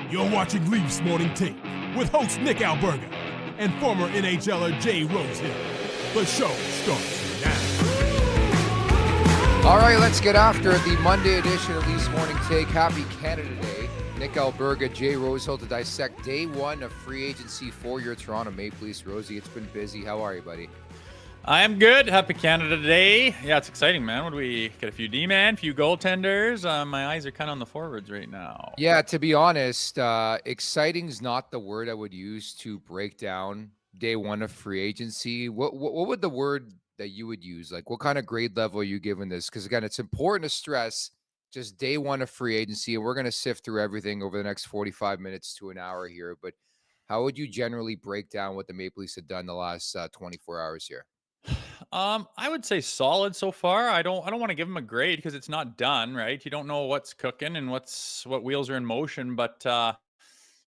You're watching Leafs Morning Take with host Nick Alberga and former NHLer Jay Rosehill. The show starts now. All right, let's get after it. The Monday edition of Leafs Morning Take. Happy Canada Day. Nick Alberga Jay Rosehill to dissect day one of free agency for your Toronto Maple Leafs. Rosie, it's been busy. How are you, buddy? I am good. Happy Canada Day. Yeah, it's exciting, man. What do we get? A few D-man, a few goaltenders. My eyes are kind of on the forwards right now. Yeah, to be honest, exciting is not the word I would use to break down day one of free agency. What would the word that you would use? Like, what kind of grade level are you giving this? Because again, it's important to stress just day one of free agency, and we're going to sift through everything over the next 45 minutes to an hour here. But how would you generally break down what the Maple Leafs have done the last 24 hours here? I would say solid so far. I don't want to give them a grade because it's not done, right? You don't know what's cooking and what wheels are in motion, but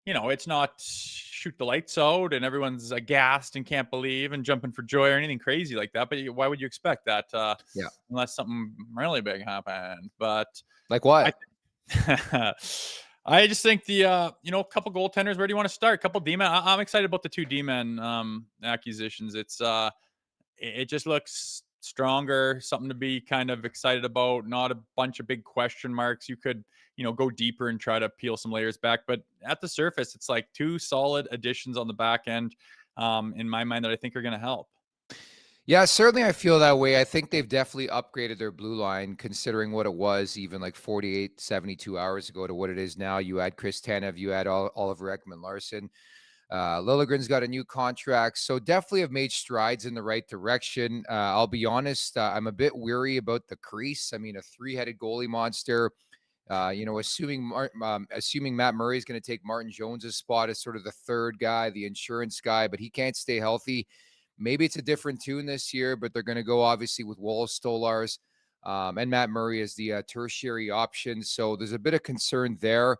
it's not shoot the lights out and everyone's aghast and can't believe and jumping for joy or anything crazy like that. But why would you expect that? Unless something really big happened. But like what? I just think the couple goaltenders. Where do you want to start? A couple D-men. I'm excited about the two D-men acquisitions. It just looks stronger, something to be kind of excited about, not a bunch of big question marks. You could, go deeper and try to peel some layers back. But at the surface, it's like two solid additions on the back end, in my mind, that I think are going to help. Yeah, certainly I feel that way. I think they've definitely upgraded their blue line considering what it was even like 48, 72 hours ago to what it is now. You add Chris Tanev, you add Oliver Ekman-Larsson. Lilligren's got a new contract, so definitely have made strides in the right direction. I'll be honest, I'm a bit weary about the crease. I mean, a three-headed goalie monster. Assuming Matt Murray is going to take Martin Jones's spot as sort of the third guy, the insurance guy, but he can't stay healthy. Maybe it's a different tune this year, but they're going to go obviously with Wallace Stolars and Matt Murray as the tertiary option. So there's a bit of concern there.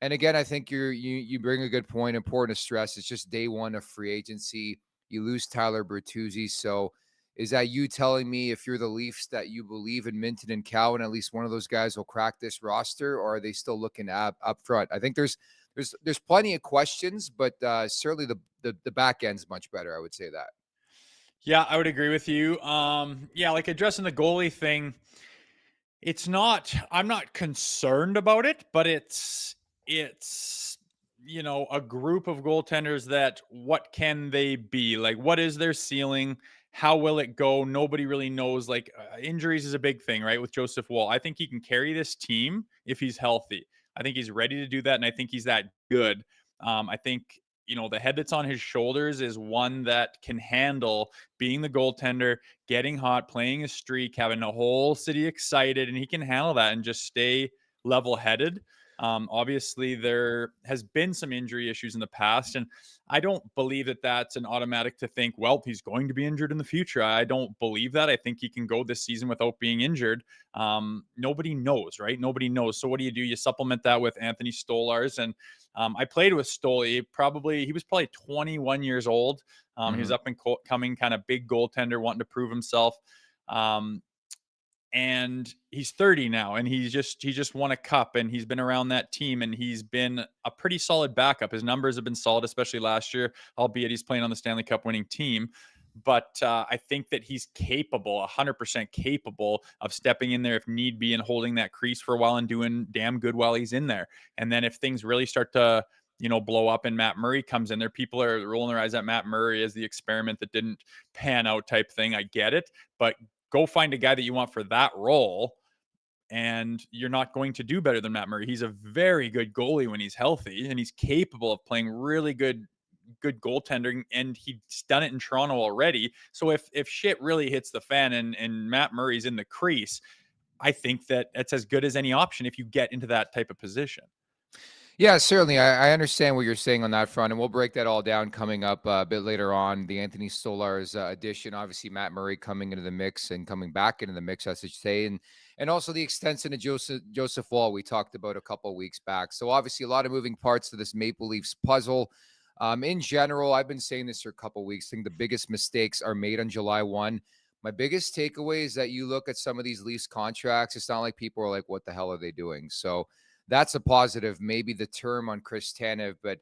And again, I think you bring a good point. Important to stress. It's just day one of free agency. You lose Tyler Bertuzzi. So is that you telling me, if you're the Leafs, that you believe in Minton and Cowan, at least one of those guys will crack this roster, or are they still looking up front? I think there's plenty of questions, but certainly the back end's much better. I would say that. Yeah, I would agree with you. Like addressing the goalie thing, I'm not concerned about it, but it's a group of goaltenders that what can they be? Like, what is their ceiling? How will it go? Nobody really knows. Like, injuries is a big thing, right? With Joseph Woll, I think he can carry this team if he's healthy. I think he's ready to do that, and I think he's that good. I think the head that's on his shoulders is one that can handle being the goaltender, getting hot, playing a streak, having the whole city excited, and he can handle that and just stay level-headed. Obviously, there has been some injury issues in the past, and I don't believe that that's an automatic to think, well, he's going to be injured in the future. I don't believe that. I think he can go this season without being injured. Nobody knows, right? Nobody knows. So what do? You supplement that with Anthony Stolars, and I played with Stoll. He was probably 21 years old. He was up and coming, kind of big goaltender, wanting to prove himself. And he's 30 now, and he just won a cup, and he's been around that team, and he's been a pretty solid backup. His numbers have been solid, especially last year, albeit he's playing on the Stanley Cup winning team. But I think that he's capable, 100% capable of stepping in there if need be and holding that crease for a while and doing damn good while he's in there. And then if things really start to blow up and Matt Murray comes in there, people are rolling their eyes at Matt Murray as the experiment that didn't pan out type thing. I get it, but go find a guy that you want for that role, and you're not going to do better than Matt Murray. He's a very good goalie when he's healthy, and he's capable of playing really good goaltending, and he's done it in Toronto already. So if shit really hits the fan and Matt Murray's in the crease, I think that it's as good as any option if you get into that type of position. Yeah, certainly. I understand what you're saying on that front, and we'll break that all down coming up a bit later on. The Anthony Stolars addition, obviously Matt Murray coming into the mix and coming back into the mix, I should say, and also the extension of Joseph Woll we talked about a couple of weeks back. So obviously a lot of moving parts to this Maple Leafs puzzle. In general, I've been saying this for a couple of weeks. I think the biggest mistakes are made on July 1. My biggest takeaway is that you look at some of these Leafs contracts, it's not like people are like, what the hell are they doing? So that's a positive. Maybe the term on Chris Tanev, but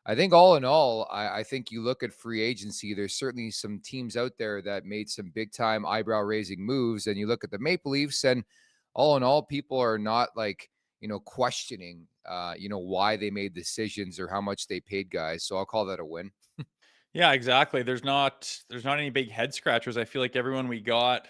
I think all in all, I think you look at free agency, there's certainly some teams out there that made some big time eyebrow raising moves. And you look at the Maple Leafs, and all in all, people are not like, questioning, why they made decisions or how much they paid guys. So I'll call that a win. Yeah, exactly. There's not any big head scratchers. I feel like everyone we got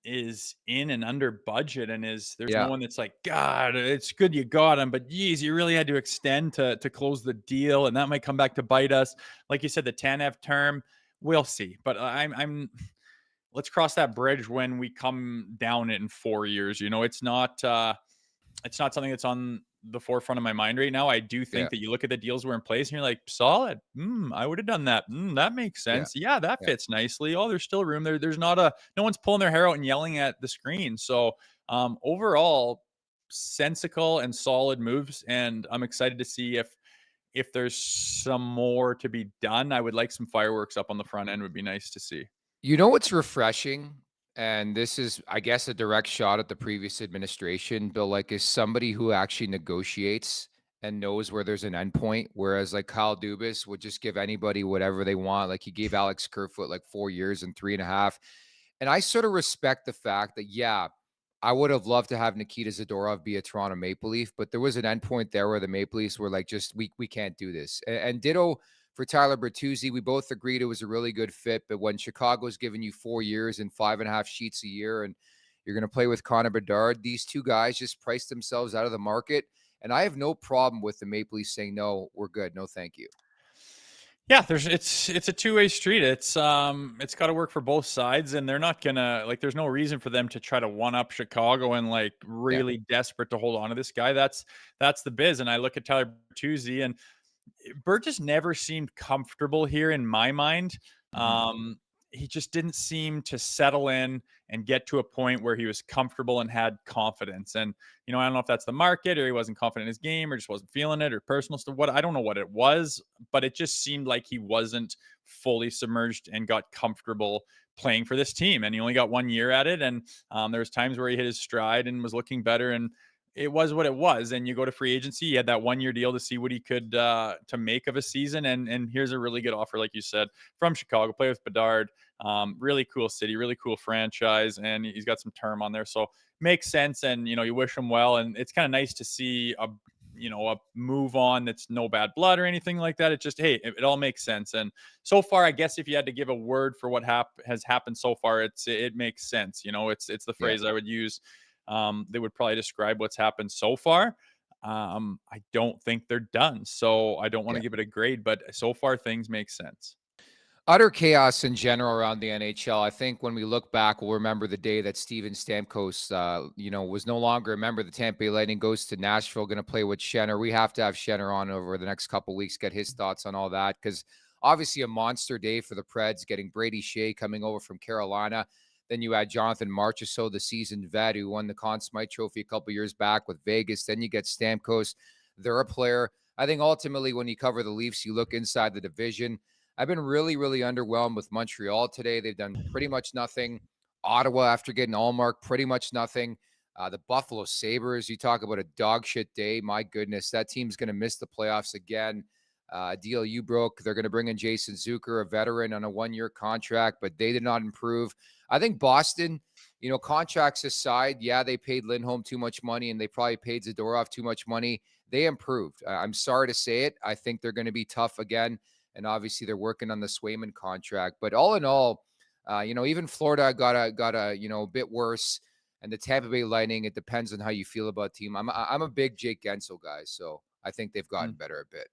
is in and under budget, and there's no Yeah. one that's like, God, it's good you got him, but geez, you really had to extend to close the deal, and that might come back to bite us. Like you said, the Tanev term, we'll see. But I'm let's cross that bridge when we come down it in 4 years. It's not something that's on the forefront of my mind right now. I do Yeah. think that you look at the deals were in place and you're like, solid. I would have done that. That makes Yeah. sense. Yeah, that Yeah. fits nicely. Oh, there's still room there. There's not no one's pulling their hair out and yelling at the screen. So overall, sensical and solid moves. And I'm excited to see if there's some more to be done. I would like some fireworks up on the front end. Would be nice to see. You know what's refreshing? And this is, I guess, a direct shot at the previous administration, Bill, like, is somebody who actually negotiates and knows where there's an endpoint. Whereas like Kyle Dubas would just give anybody whatever they want. Like he gave Alex Kerfoot like 4 years and 3.5. And I sort of respect the fact that, yeah, I would have loved to have Nikita Zadorov be a Toronto Maple Leaf, but there was an endpoint there where the Maple Leafs were like, just we can't do this. And ditto for Tyler Bertuzzi. We both agreed it was a really good fit, but when Chicago's giving you 4 years and 5.5 sheets a year, and you're going to play with Connor Bedard, these two guys just priced themselves out of the market. And I have no problem with the Maple Leafs saying, no, we're good. No, thank you. Yeah, it's a two-way street. It's got to work for both sides, and they're not gonna like. There's no reason for them to try to one up Chicago and like Yeah. really desperate to hold on to this guy. That's the biz. And I look at Tyler Bertuzzi, and Bert just never seemed comfortable here in my mind. Mhm. He just didn't seem to settle in and get to a point where he was comfortable and had confidence. And, I don't know if that's the market or he wasn't confident in his game or just wasn't feeling it or personal stuff. I don't know what it was, but it just seemed like he wasn't fully submerged and got comfortable playing for this team. And he only got 1 year at it. And there was times where he hit his stride and was looking better. And it was what it was. And you go to free agency, he had that 1 year deal to see what he could to make of a season. And here's a really good offer, like you said, from Chicago. Play with Bedard. Really cool city, really cool franchise, and he's got some term on there, so makes sense. And you wish him well, and it's kind of nice to see a move on that's no bad blood or anything like that. It just, hey, it all makes sense. And so far, I guess if you had to give a word for what has happened so far, it makes sense. It's the Yeah. phrase I would use. They would probably describe what's happened so far. I don't think they're done, so I don't want to Yeah. give it a grade, but so far things make sense. Utter chaos in general around the NHL. I think when we look back, we'll remember the day that Steven Stamkos, was no longer a member of the Tampa Bay Lightning, goes to Nashville, going to play with Shenner. We have to have Shenner on over the next couple of weeks, get his thoughts on all that, because obviously a monster day for the Preds, getting Brady Shea coming over from Carolina. Then you add Jonathan Marchessault, the seasoned vet who won the Conn Smythe Trophy a couple years back with Vegas. Then you get Stamkos. They're a player. I think ultimately when you cover the Leafs, you look inside the division. I've been really, really underwhelmed with Montreal today. They've done pretty much nothing. Ottawa, after getting Allmark, pretty much nothing. The Buffalo Sabres, you talk about a dog shit day. My goodness, that team's going to miss the playoffs again. Deal you broke. They're going to bring in Jason Zucker, a veteran, on a 1-year contract, but they did not improve. I think Boston, contracts aside, yeah, they paid Lindholm too much money and they probably paid Zadorov too much money. They improved. I'm sorry to say it. I think they're going to be tough again. And obviously they're working on the Swayman contract. But all in all, even Florida got a bit worse. And the Tampa Bay Lightning, it depends on how you feel about team. I'm a big Jake Gensel guy, so I think they've gotten better a bit.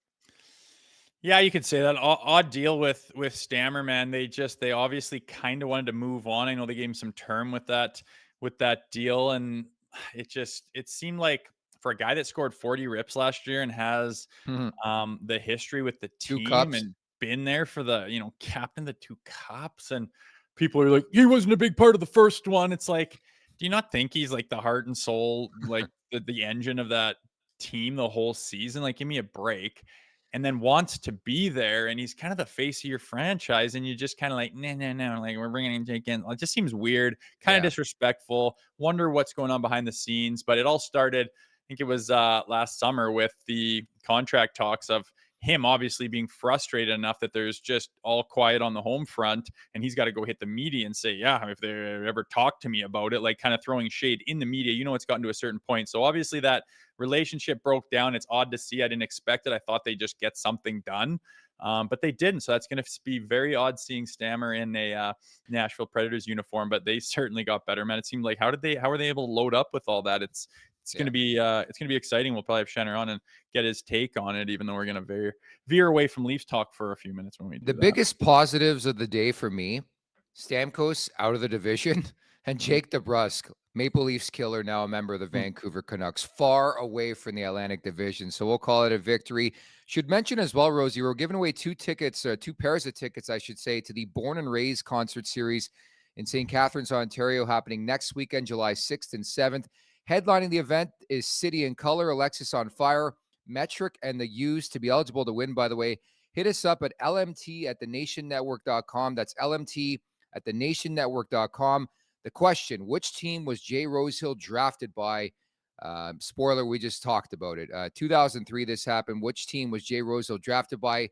Yeah, you could say that. Odd deal with Stammer, man. They obviously kind of wanted to move on. I know they gave him some term with that deal, and it seemed like for a guy that scored 40 rips last year and has Mhm. the history with the 2 team cups. and been there for the captain the 2 cups, and people are like, he wasn't a big part of the first one. It's like, do you not think he's like the heart and soul, like the engine of that team the whole season? Like, give me a break. And then wants to be there, and he's kind of the face of your franchise, and you just kind of like, no, like, we're bringing in Jake in. It just seems weird, kind of Yeah. disrespectful. Wonder what's going on behind the scenes. But it all started think it was last summer with the contract talks of him obviously being frustrated enough that there's just all quiet on the home front, and he's got to go hit the media and say, yeah, if they ever talk to me about it, like kind of throwing shade in the media. It's gotten to a certain point. So obviously that relationship broke down. It's odd to see. I didn't expect it. I thought they'd just get something done. But they didn't. So that's going to be very odd seeing Stammer in a Nashville Predators uniform, but they certainly got better, man. It seemed like, how were they able to load up with all that? It's going to be exciting. We'll probably have Shannon on and get his take on it, even though we're going to veer away from Leafs talk for a few minutes when we do The biggest positives of the day for me, Stamkos out of the division and Jake DeBrusk, Maple Leafs killer, now a member of the Vancouver Canucks, far away from the Atlantic Division. So we'll call it a victory. Should mention as well, Rosie, we're giving away two pairs of tickets, I should say, to the Born and Raised concert series in St. Catharines, Ontario, happening next weekend, July 6th and 7th. Headlining the event is City in Color, Alexis on Fire, Metric, and the Used. To be eligible to win, by the way, hit us up at lmt@thenationnetwork.com. That's lmt@thenationnetwork.com. The question, which team was Jay Rosehill drafted by? Spoiler, we just talked about it. 2003, this happened. Which team was Jay Rosehill drafted by?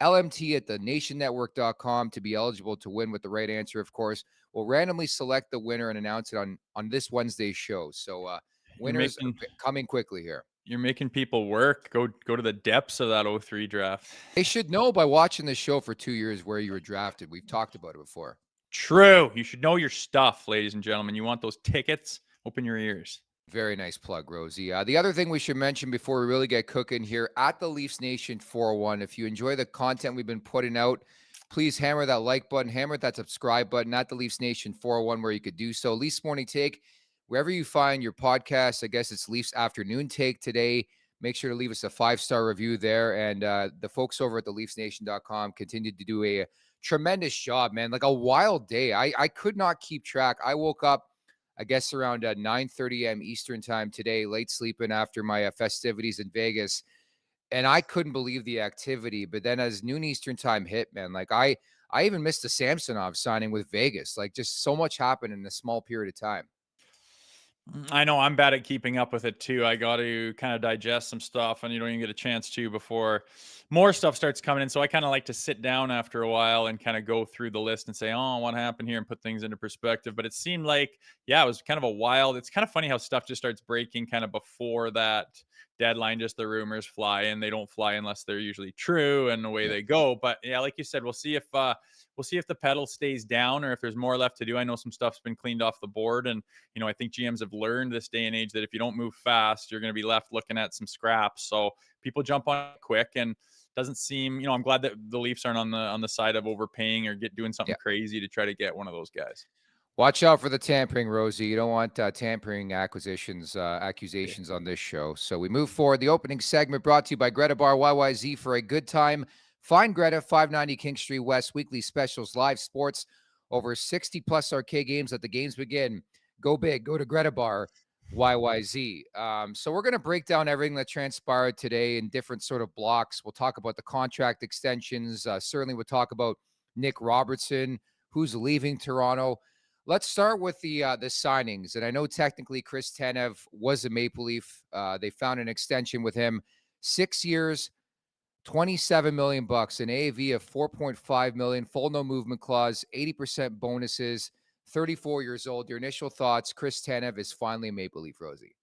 lmt@thenationnetwork.com to be eligible to win with the right answer, of course. We'll randomly select the winner and announce it on this Wednesday's show. So winners coming quickly here. You're making people work. Go to the depths of that 03 draft. They should know by watching this show for 2 years where you were drafted. We've talked about it before. True. You should know your stuff, ladies and gentlemen. You want those tickets? Open your ears. Very nice plug, Rosie. The other thing we should mention before we really get cooking here, at the Leafs Nation 401, if you enjoy the content we've been putting out, please hammer that like button, hammer that subscribe button at the Leafs Nation 401 where you could do so. Leafs Morning Take, wherever you find your podcast, I guess it's Leafs Afternoon Take today. Make sure to leave us a 5-star review there. And the folks over at the LeafsNation.com continue to do a tremendous job, man. Like a wild day. I could not keep track. I woke up, I guess, around 9:30 a.m. Eastern time today, late sleeping after my festivities in Vegas. And I couldn't believe the activity. But then as noon Eastern time hit, man, like I even missed the Samsonov signing with Vegas. Like just so much happened in a small period of time. I know I'm bad at keeping up with it too. I got to kind of digest some stuff, and you don't even get a chance to before more stuff starts coming in. So I kind of like to sit down after a while and kind of go through the list and say, oh, what happened here, and put things into perspective. But it seemed like, yeah, it was kind of a wild. It's kind of funny how stuff just starts breaking kind of before that deadline. Just the rumors fly, and they don't fly unless they're usually true, and away they go. But yeah, like you said, we'll see if the pedal stays down or if there's more left to do. I know some stuff's been cleaned off the board, and I think GMs have learned this day and age that if you don't move fast, you're going to be left looking at some scraps. So people jump on it quick, and doesn't seem, I'm glad that the Leafs aren't on the side of overpaying or doing something crazy to try to get one of those guys. Watch out for the tampering, Rosie. You don't want tampering accusations on this show. So we move forward. The opening segment brought to you by Greta Bar YYZ. For a good time, find Greta, 590 King Street West. Weekly specials, live sports, over 60-plus arcade games. Let the games begin. Go big. Go to Greta Bar YYZ. So we're going to break down everything that transpired today in different sort of blocks. We'll talk about the contract extensions. Certainly we'll talk about Nick Robertson, who's leaving Toronto. Let's start with the signings. And I know technically Chris Tanev was a Maple Leaf. They found an extension with him. 6 years, $27 million, an AAV of $4.5 million, full no movement clause, 80% bonuses, 34 years old. Your initial thoughts? Chris Tanev is finally a Maple Leaf, Rosie.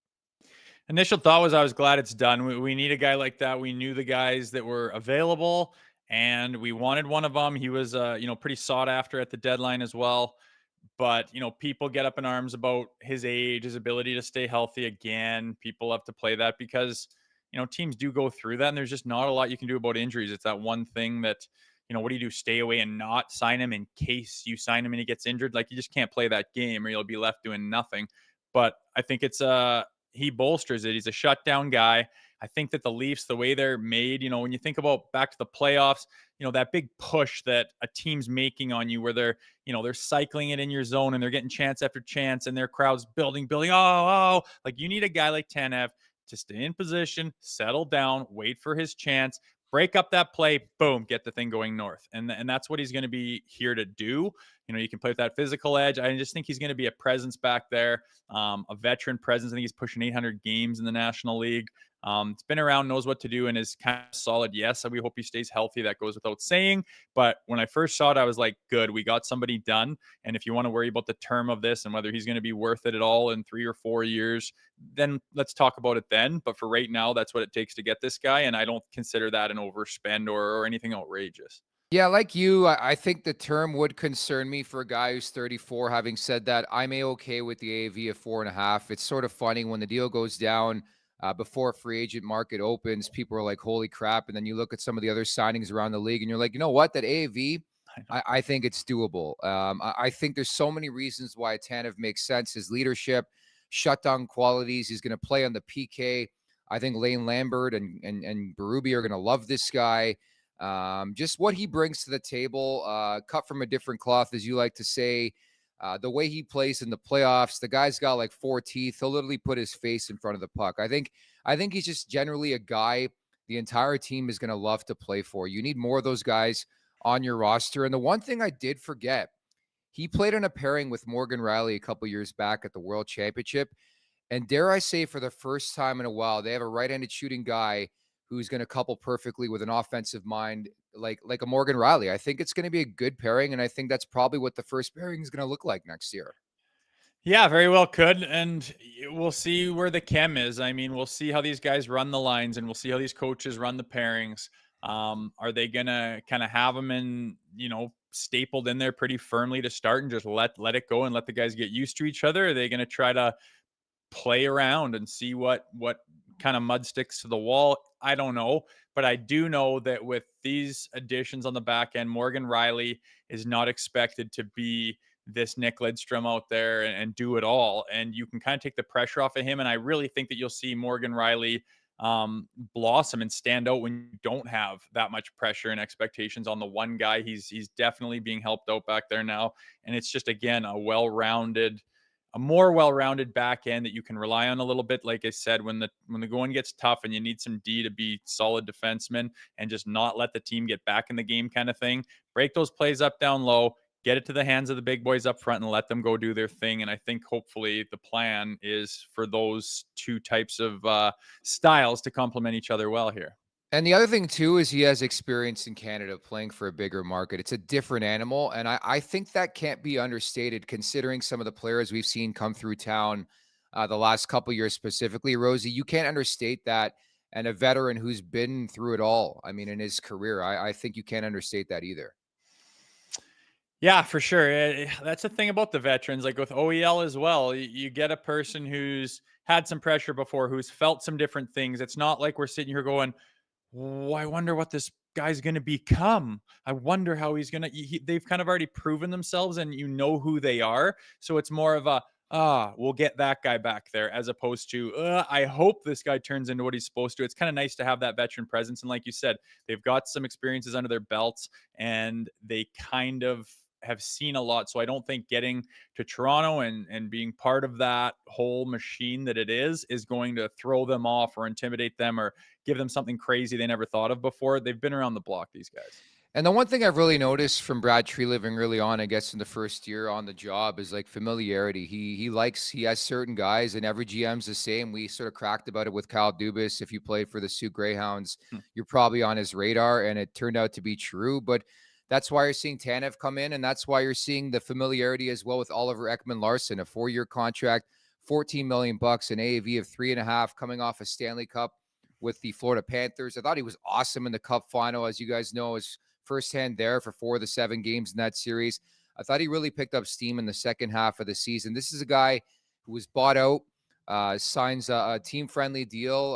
Initial thought was I was glad it's done. We need a guy like that. We knew the guys that were available, and we wanted one of them. He was, pretty sought after at the deadline as well. But, people get up in arms about his age, his ability to stay healthy again. People have to play that because, teams do go through that, and there's just not a lot you can do about injuries. It's that one thing that, what do you do? Stay away and not sign him in case you sign him and he gets injured? Like, you just can't play that game or you'll be left doing nothing. But I think he bolsters it. He's a shutdown guy. I think that the Leafs, the way they're made, when you think about back to the playoffs, that big push that a team's making on you where they're cycling it in your zone and they're getting chance after chance and their crowd's building. Oh, like you need a guy like Tanev to stay in position, settle down, wait for his chance, break up that play, boom, get the thing going north. And that's what he's going to be here to do. You can play with that physical edge. I just think he's going to be a presence back there, a veteran presence. I think he's pushing 800 games in the National League. It's been around, knows what to do, and is kind of solid. Yes, we hope he stays healthy. That goes without saying. But when I first saw it, I was like, good, we got somebody done. And if you want to worry about the term of this and whether he's going to be worth it at all in 3 or 4 years, then let's talk about it then. But for right now, that's what it takes to get this guy. And I don't consider that an overspend or anything outrageous. Yeah, like you, I think the term would concern me for a guy who's 34. Having said that, I'm okay with the AAV of 4.5. It's sort of funny when the deal goes down before free agent market opens. People are like, "Holy crap!" And then you look at some of the other signings around the league, and you're like, "You know what? That AAV, I think it's doable." I think there's so many reasons why Tanev makes sense. His leadership, shutdown qualities. He's going to play on the PK. I think Lane Lambert and Berube are going to love this guy. Just what he brings to the table, cut from a different cloth, as you like to say. The way he plays in the playoffs, the guy's got like 4 teeth. He'll literally put his face in front of the puck. I think he's just generally a guy the entire team is going to love to play for. You need more of those guys on your roster. And the one thing I did forget, he played in a pairing with Morgan Riley a couple years back at the World Championship. And dare I say, for the first time in a while, they have a right-handed shooting guy who's going to couple perfectly with an offensive mind like a Morgan Riley. I think it's going to be a good pairing, and I think that's probably what the first pairing is going to look like next year. Yeah, very well could. And we'll see where the chem is. I mean, we'll see how these guys run the lines, and we'll see how these coaches run the pairings. Are they going to kind of have them in, stapled in there pretty firmly to start and just let it go and let the guys get used to each other? Are they going to try to play around and see what kind of mud sticks to the wall? I don't know, but I do know that with these additions on the back end, Morgan Riley is not expected to be this Nick Lidstrom out there and do it all, and you can kind of take the pressure off of him. And I really think that you'll see Morgan Riley blossom and stand out when you don't have that much pressure and expectations on the one guy. He's definitely being helped out back there now, and it's just, again, a more well-rounded back end that you can rely on a little bit. Like I said, when the going gets tough and you need some D to be solid defensemen and just not let the team get back in the game kind of thing, break those plays up, down low, get it to the hands of the big boys up front and let them go do their thing. And I think hopefully the plan is for those two types of styles to complement each other well here. And the other thing, too, is he has experience in Canada playing for a bigger market. It's a different animal, and I think that can't be understated considering some of the players we've seen come through town the last couple years specifically. Rosie, you can't understate that, and a veteran who's been through it all, I mean, in his career, I think you can't understate that either. Yeah, for sure. That's the thing about the veterans, like with OEL as well. You get a person who's had some pressure before, who's felt some different things. It's not like we're sitting here going, oh, I wonder what this guy's going to become. I wonder how he's going to, they've kind of already proven themselves and you know who they are. So it's more of a, we'll get that guy back there, as opposed to, I hope this guy turns into what he's supposed to. It's kind of nice to have that veteran presence. And like you said, they've got some experiences under their belts and they kind of have seen a lot. So I don't think getting to Toronto and being part of that whole machine that it is going to throw them off or intimidate them or give them something crazy they never thought of before. They've been around the block, these guys. And the one thing I've really noticed from Brad Treliving early on, I guess in the first year on the job, is like familiarity. He has certain guys, and every GM's the same. We sort of cracked about it with Kyle Dubas. If you played for the Sioux Greyhounds, you're probably on his radar, and it turned out to be true. But that's why you're seeing Tanev come in, and that's why you're seeing the familiarity as well with Oliver Ekman-Larsson, a 4-year contract, $14 million, an AAV of 3.5, coming off a Stanley Cup with the Florida Panthers. I thought he was awesome in the Cup final. As you guys know, his firsthand there for 4 of the 7 games in that series. I thought he really picked up steam in the second half of the season. This is a guy who was bought out, signs a team-friendly deal,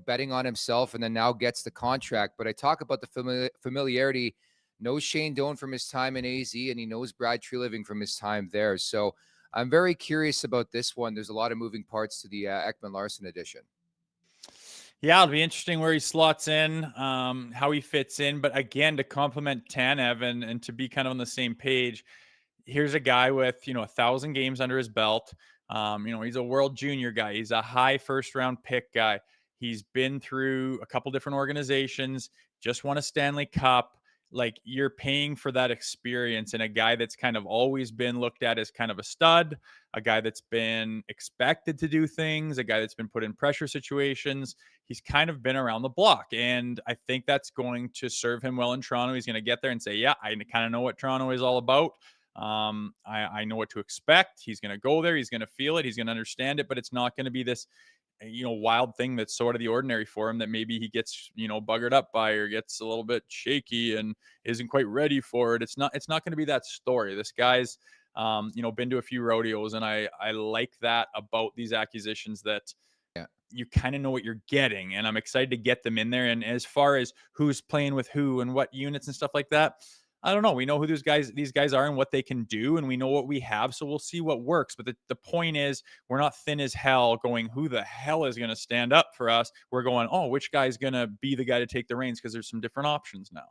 betting on himself, and then now gets the contract. But I talk about the familiarity. Knows Shane Doan from his time in AZ, and he knows Brad Treliving from his time there. So I'm very curious about this one. There's a lot of moving parts to the Ekman-Larsson edition. Yeah, it'll be interesting where he slots in, how he fits in. But again, to complement Tanev and to be kind of on the same page, here's a guy with, 1,000 games under his belt. He's a world junior guy. He's a high first-round pick guy. He's been through a couple different organizations, just won a Stanley Cup. Like, you're paying for that experience, and a guy that's kind of always been looked at as kind of a stud, a guy that's been expected to do things, a guy that's been put in pressure situations. He's kind of been around the block, and I think that's going to serve him well in Toronto. He's going to get there and say, yeah, I kind of know what Toronto is all about. I know what to expect. He's going to go there. He's going to feel it. He's going to understand it, but it's not going to be this, wild thing that's sort of the ordinary for him that maybe he gets, buggered up by, or gets a little bit shaky and isn't quite ready for it. It's not going to be that story. This guy's, been to a few rodeos, and I like that about these acquisitions, that you kind of know what you're getting, and I'm excited to get them in there. And as far as who's playing with who and what units and stuff like that, I don't know. We know who these guys are and what they can do, and we know what we have. So we'll see what works. But the point is, we're not thin as hell going, who the hell is going to stand up for us? We're going, oh, which guy's going to be the guy to take the reins? Because there's some different options now.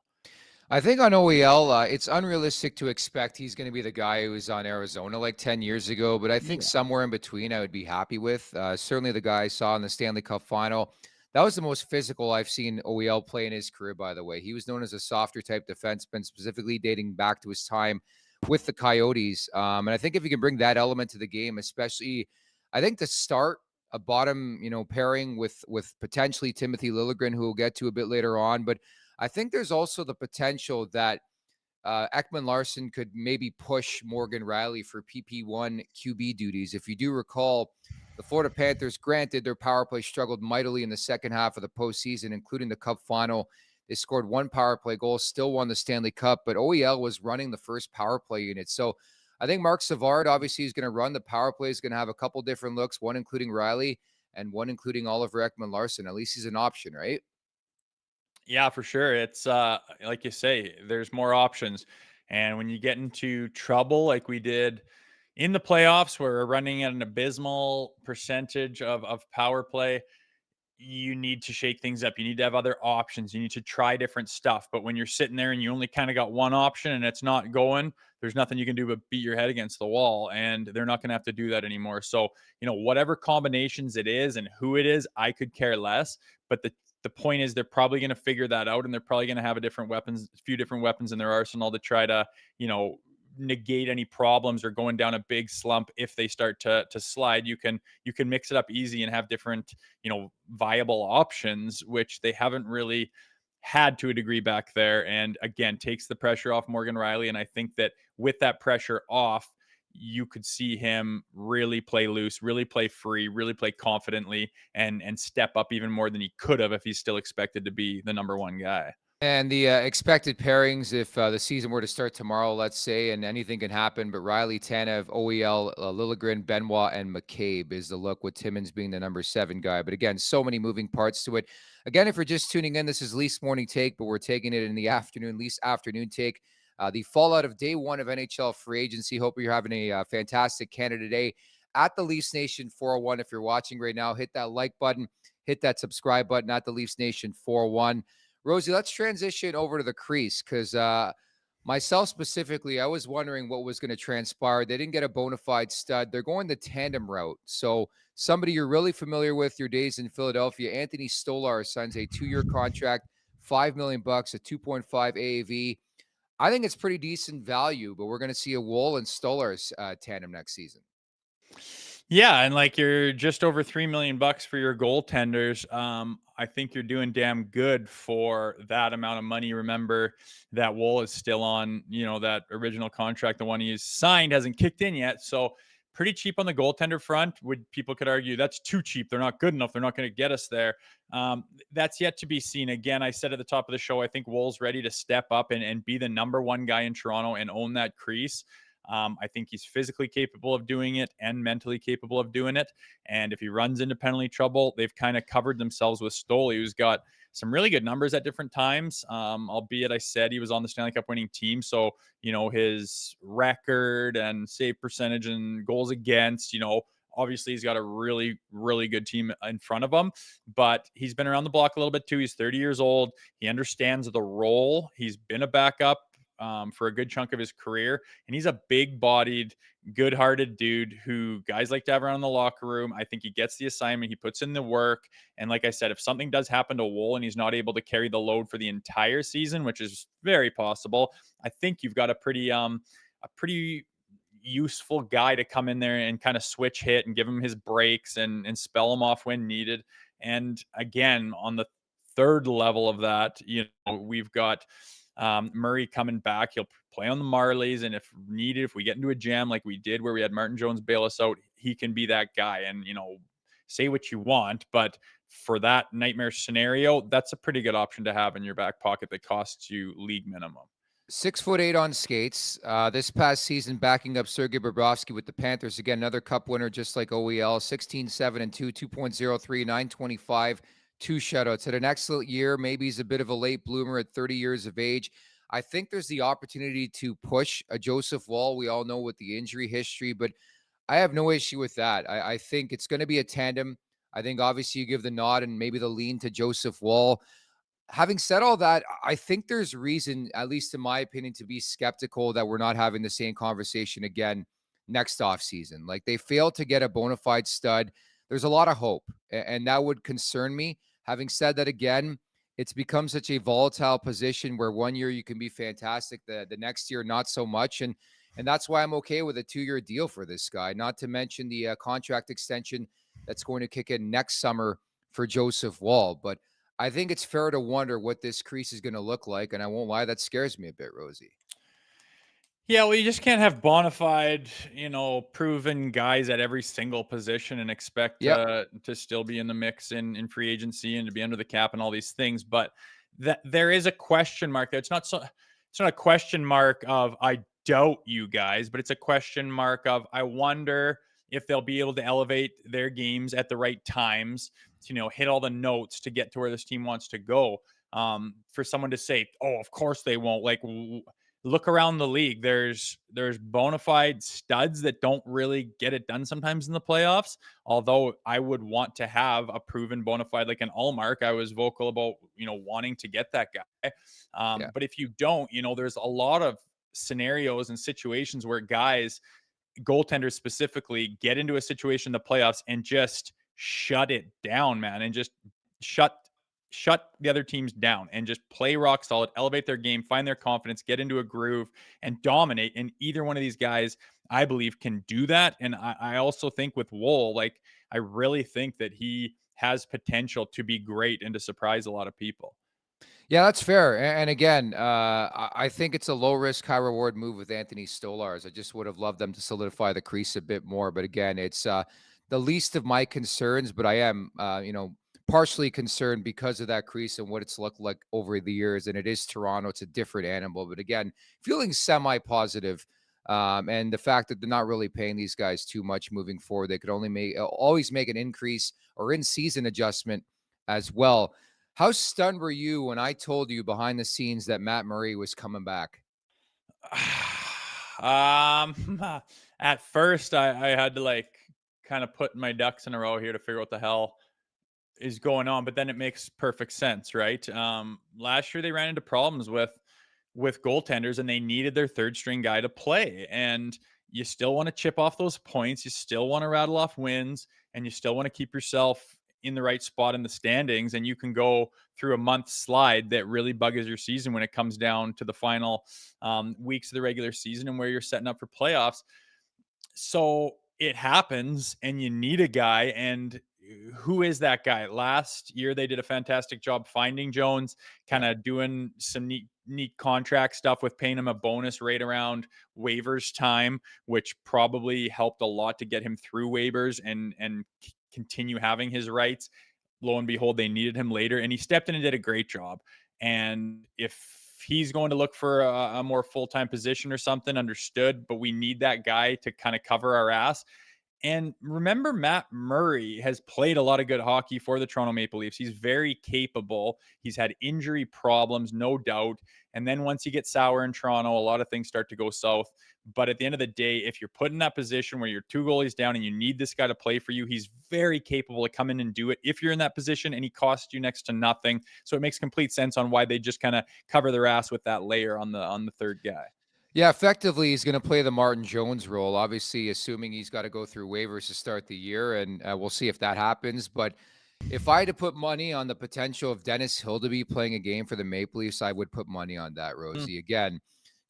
I think on OEL, it's unrealistic to expect he's going to be the guy who was on Arizona like 10 years ago. But I think somewhere in between I would be happy with. Certainly the guy I saw in the Stanley Cup final. That was the most physical I've seen OEL play in his career, by the way. He was known as a softer type defenseman, specifically dating back to his time with the Coyotes. And I think if you can bring that element to the game, especially, I think to start a bottom, pairing with potentially Timothy Lilligren, who we'll get to a bit later on. But I think there's also the potential that Ekman-Larsson could maybe push Morgan Riley for PP1 QB duties. If you do recall, the Florida Panthers, granted, their power play struggled mightily in the second half of the postseason, including the Cup final. They scored one power play goal, still won the Stanley Cup, but OEL was running the first power play unit. So I think Mark Savard, obviously, is going to run the power play. He's going to have a couple different looks, one including Riley and one including Oliver Ekman-Larsson. At least he's an option, right? Yeah, for sure. It's like you say, there's more options. And when you get into trouble like we did in the playoffs, where we're running at an abysmal percentage of power play, you need to shake things up. You need to have other options. You need to try different stuff. But when you're sitting there and you only kind of got one option and it's not going, there's nothing you can do but beat your head against the wall. And they're not going to have to do that anymore. So, whatever combinations it is and who it is, I could care less. But the point is, they're probably going to figure that out, and they're probably going to have a few different weapons in their arsenal to try to, negate any problems or going down a big slump. If they start to slide, you can mix it up easy and have different, viable options, which they haven't really had to a degree back there. And again, takes the pressure off Morgan Riley. And I think that with that pressure off, you could see him really play loose, really play free, really play confidently, and step up even more than he could have if he's still expected to be the number one guy. And the expected pairings, if the season were to start tomorrow, let's say, and anything can happen, but Riley, Tanev, OEL, Lilligren, Benoit, and McCabe is the look, with Timmins being the number 7 guy. But again, so many moving parts to it. Again, if you're just tuning in, this is Leafs Morning Take, but we're taking it in the afternoon, Leafs Afternoon Take. The fallout of day 1 of NHL Free Agency. Hope you're having a fantastic Canada Day at the Leafs Nation 401. If you're watching right now, hit that like button, hit that subscribe button at the Leafs Nation 401. Rosie, let's transition over to the crease, because myself specifically, I was wondering what was going to transpire. They didn't get a bona fide stud. They're going the tandem route. So somebody you're really familiar with, your days in Philadelphia, Anthony Stolar signs a 2-year contract, $5 million, a 2.5 AAV. I think it's pretty decent value, but we're going to see a Woll and Stolar's tandem next season. Yeah, and like, you're just over $3 million for your goaltenders. I think you're doing damn good for that amount of money. Remember that Woll is still on, that original contract. The one he's signed hasn't kicked in yet. So pretty cheap on the goaltender front. People could argue that's too cheap. They're not good enough. They're not going to get us there. That's yet to be seen. Again, I said at the top of the show, I think Woll's ready to step up and be the number 1 guy in Toronto and own that crease. I think he's physically capable of doing it and mentally capable of doing it. And if he runs into penalty trouble, they've kind of covered themselves with Stoli, who's got some really good numbers at different times. Albeit I said he was on the Stanley Cup winning team. So, his record and save percentage and goals against, obviously he's got a really, really good team in front of him, but he's been around the block a little bit too. He's 30 years old. He understands the role. He's been a backup for a good chunk of his career. And he's a big-bodied, good-hearted dude who guys like to have around in the locker room. I think he gets the assignment. He puts in the work. And like I said, if something does happen to Wool and he's not able to carry the load for the entire season, which is very possible, I think you've got a pretty useful guy to come in there and kind of switch hit and give him his breaks and spell him off when needed. And again, on the third level of that, we've got Murray coming back. He'll play on the Marlies, and if needed, if we get into a jam like we did where we had Martin Jones bail us out, he can be that guy. And say what you want, but for that nightmare scenario, that's a pretty good option to have in your back pocket that costs you league minimum. 6'8" on skates. This past season, backing up Sergei Bobrovsky with the Panthers. Again, another cup winner, just like OEL. 16-7-2, 2.03, 925, 2 shutouts. Had an excellent year. Maybe he's a bit of a late bloomer at 30 years of age. I think there's the opportunity to push a Joseph Woll. We all know with the injury history, but I have no issue with that. I think it's going to be a tandem. I think obviously you give the nod and maybe the lean to Joseph Woll. Having said all that, I think there's reason, at least in my opinion, to be skeptical that we're not having the same conversation again next offseason. Like, they failed to get a bona fide stud. There's a lot of hope, and that would concern me. Having said that, again, it's become such a volatile position where one year you can be fantastic, the next year not so much. And that's why I'm okay with a 2-year deal for this guy, not to mention the contract extension that's going to kick in next summer for Joseph Woll. But I think it's fair to wonder what this crease is going to look like. And I won't lie, that scares me a bit, Rosie. Yeah, well, you just can't have bona fide, proven guys at every single position and expect to still be in the mix in free agency and to be under the cap and all these things. But that there is a question mark there. It's not a question mark of I doubt you guys, but it's a question mark of I wonder if they'll be able to elevate their games at the right times to, hit all the notes to get to where this team wants to go. For someone to say, oh, of course they won't. Like, look around the league. There's bona fide studs that don't really get it done sometimes in the playoffs. Although I would want to have a proven bona fide, like an Allmark. I was vocal about, wanting to get that guy. But if you don't, there's a lot of scenarios and situations where guys, goaltenders specifically, get into a situation in the playoffs and just shut it down, man, and just shut the other teams down and just play rock solid, elevate their game, find their confidence, get into a groove and dominate. And either one of these guys, I believe, can do that. And I also think with Woll, like, I really think that he has potential to be great and to surprise a lot of people. Yeah, that's fair. And again, I think it's a low risk, high reward move with Anthony Stolarz. I just would have loved them to solidify the crease a bit more. But again, it's the least of my concerns. But I am, partially concerned because of that crease and what it's looked like over the years. And it is Toronto. It's a different animal. But again, feeling semi-positive. And the fact that they're not really paying these guys too much moving forward. They could always make an increase or in-season adjustment as well. How stunned were you when I told you behind the scenes that Matt Murray was coming back? At first I had to kind of put my ducks in a row here to figure out what the hell is going on, but then it makes perfect sense, right? Last year they ran into problems with goaltenders and they needed their third string guy to play. And you still want to chip off those points. You still want to rattle off wins, and you still want to keep yourself in the right spot in the standings. And you can go through a month slide that really bugs your season when it comes down to the final weeks of the regular season and where you're setting up for playoffs. So it happens and you need a guy. And who is that guy? Last year, they did a fantastic job finding Jones, kind of doing some neat contract stuff with paying him a bonus right around waivers time, which probably helped a lot to get him through waivers and continue having his rights. Lo and behold, they needed him later, and he stepped in and did a great job. And if he's going to look for a more full-time position or something, understood, but we need that guy to kind of cover our ass. And remember, Matt Murray has played a lot of good hockey for the Toronto Maple Leafs. He's very capable. He's had injury problems, no doubt. And then once you get sour in Toronto, a lot of things start to go south. But at the end of the day, if you're put in that position where you're 2 goalies down and you need this guy to play for you, he's very capable of coming and do it if you're in that position, and he costs you next to nothing. So it makes complete sense on why they just kind of cover their ass with that layer on the third guy. Yeah, effectively, he's going to play the Martin Jones role, obviously, assuming he's got to go through waivers to start the year, and we'll see if that happens. But if I had to put money on the potential of Dennis Hildeby playing a game for the Maple Leafs, I would put money on that, Rosie. Again,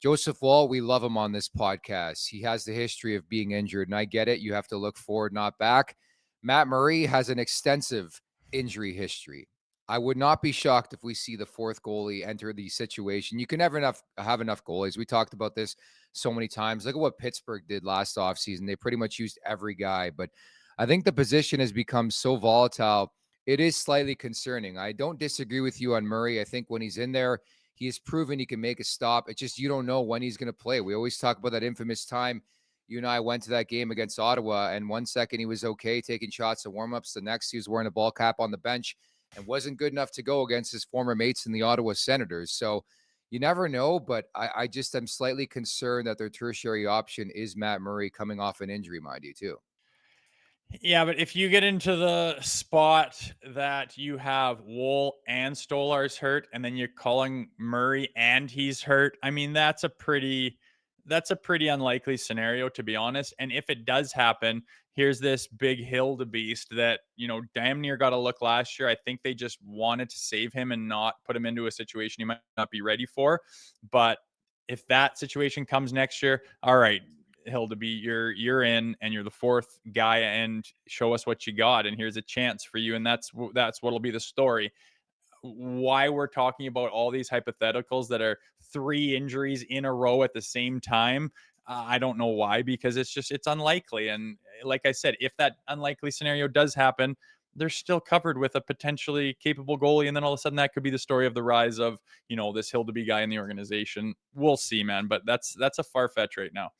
Joseph Woll, we love him on this podcast. He has the history of being injured, and I get it. You have to look forward, not back. Matt Murray has an extensive injury history. I would not be shocked if we see the fourth goalie enter the situation. You can never have enough goalies. We talked about this so many times. Look at what Pittsburgh did last offseason. They pretty much used every guy. But I think the position has become so volatile, it is slightly concerning. I don't disagree with you on Murray. I think when he's in there, he has proven he can make a stop. It's just you don't know when he's going to play. We always talk about that infamous time you and I went to that game against Ottawa, and 1 second he was okay taking shots and warm-ups. The next he was wearing a ball cap on the bench and wasn't good enough to go against his former mates in the Ottawa Senators. So you never know, but I just am slightly concerned that their tertiary option is Matt Murray coming off an injury, mind you, too. Yeah, but if you get into the spot that you have Wool and Stolar's hurt, and then you're calling Murray and he's hurt, I mean that's a pretty unlikely scenario, to be honest. And if it does happen, here's this big Hildebeest that, damn near got a look last year. I think they just wanted to save him and not put him into a situation he might not be ready for. But if that situation comes next year, all right, Hildeby, you're in, and you're the fourth guy, and show us what you got, and here's a chance for you, and that's what'll be the story. Why we're talking about all these hypotheticals that are 3 injuries in a row at the same time, I don't know why, because it's unlikely. And like I said, if that unlikely scenario does happen, they're still covered with a potentially capable goalie, and then all of a sudden that could be the story of the rise of this Hildeby guy in the organization. We'll see, man, but that's a far fetch right now.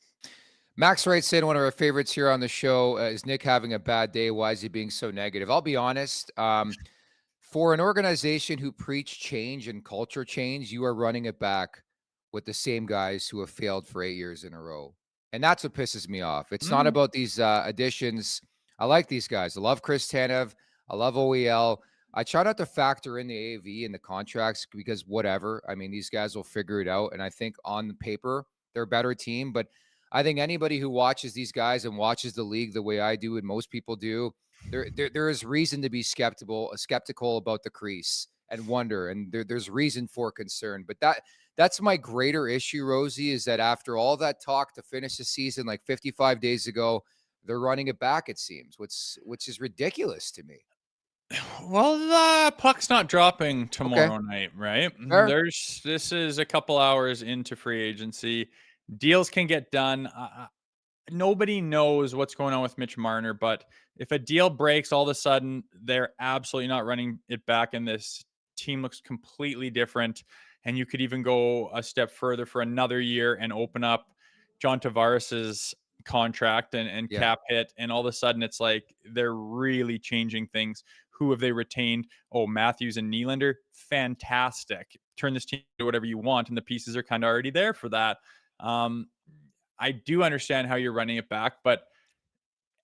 Max Wright said one of our favorites here on the show is Nick having a bad day. Why is he being so negative? I'll be honest. For an organization who preach change and culture change, you are running it back with the same guys who have failed for 8 years in a row. And that's what pisses me off. It's not about these additions. I like these guys. I love Chris Tanev. I love OEL. I try not to factor in the AAV and the contracts because whatever. I mean, these guys will figure it out. And I think on the paper, they're a better team. But I think anybody who watches these guys and watches the league the way I do and most people do, there is reason to be skeptical about the crease and wonder, and there's reason for concern. But that's my greater issue, Rosie, is that after all that talk to finish the season like 55 days ago, they're running it back, it seems, which is ridiculous to me. Well, the puck's not dropping tomorrow night, right? Fair. This is a couple hours into free agency. Deals can get done. Nobody knows what's going on with Mitch Marner, but if a deal breaks, all of a sudden they're absolutely not running it back, and this team looks completely different. And you could even go a step further for another year and open up John Tavares's contract and cap hit, and all of a sudden it's like they're really changing things. Who have they retained? Oh, Matthews and Nylander, fantastic. Turn this team into whatever you want, and the pieces are kind of already there for that. I do understand how you're running it back, but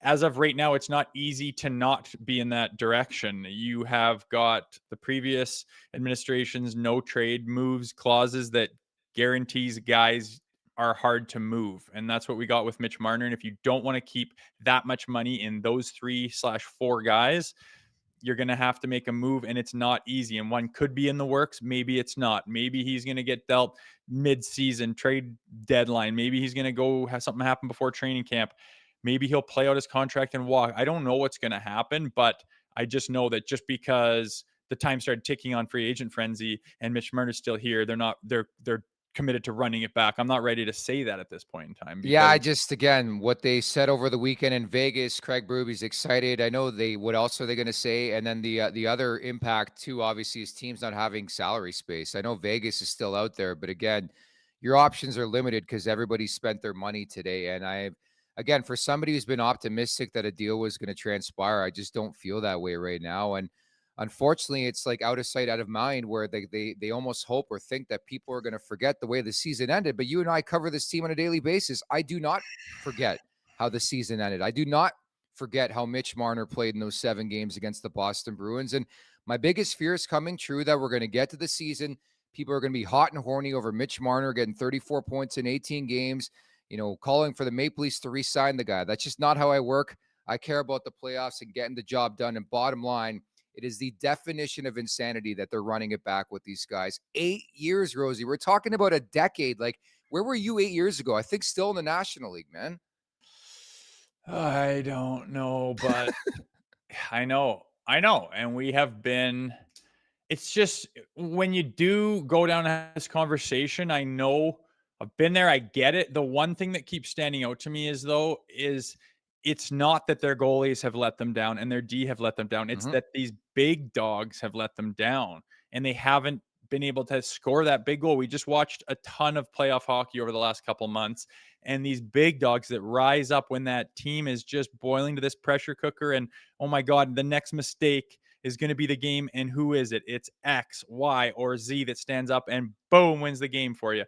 as of right now, it's not easy to not be in that direction. You have got the previous administration's no trade moves clauses that guarantees guys are hard to move. And that's what we got with Mitch Marner. And if you don't want to keep that much money in those 3/4 guys, you're going to have to make a move, and it's not easy. And one could be in the works. Maybe it's not. Maybe he's going to get dealt mid-season trade deadline. Maybe he's going to go have something happen before training camp. Maybe he'll play out his contract and walk. I don't know what's going to happen, but I just know that just because the time started ticking on free agent frenzy and Mitch Marner's still here, they're committed to running it back. I'm not ready to say that at this point in time. Yeah, again, what they said over the weekend in Vegas, Craig Berube's excited. I know what else are they going to say? And then the other impact too, obviously, is teams not having salary space. I know Vegas is still out there, but again, your options are limited because everybody spent their money today. And again, for somebody who's been optimistic that a deal was going to transpire, I just don't feel that way right now. And unfortunately, it's like out of sight, out of mind, where they almost hope or think that people are going to forget the way the season ended. But you and I cover this team on a daily basis. I do not forget how the season ended. I do not forget how Mitch Marner played in those 7 games against the Boston Bruins. And my biggest fear is coming true, that we're going to get to the season. People are going to be hot and horny over Mitch Marner getting 34 points in 18 games, calling for the Maple Leafs to re-sign the guy. That's just not how I work. I care about the playoffs and getting the job done. And bottom line, it is the definition of insanity that they're running it back with these guys. 8 years, Rosie. We're talking about a decade. Like, where were you 8 years ago? I think still in the National League, man. I don't know, but I know. And we have been, it's just when you do go down this conversation, I know I've been there. I get it. The one thing that keeps standing out to me is it's not that their goalies have let them down and their D have let them down. It's that these big dogs have let them down and they haven't been able to score that big goal. We just watched a ton of playoff hockey over the last couple months, and these big dogs that rise up when that team is just boiling to this pressure cooker. And oh my God, the next mistake is going to be the game. And who is it? It's X, Y, or Z that stands up and boom, wins the game for you.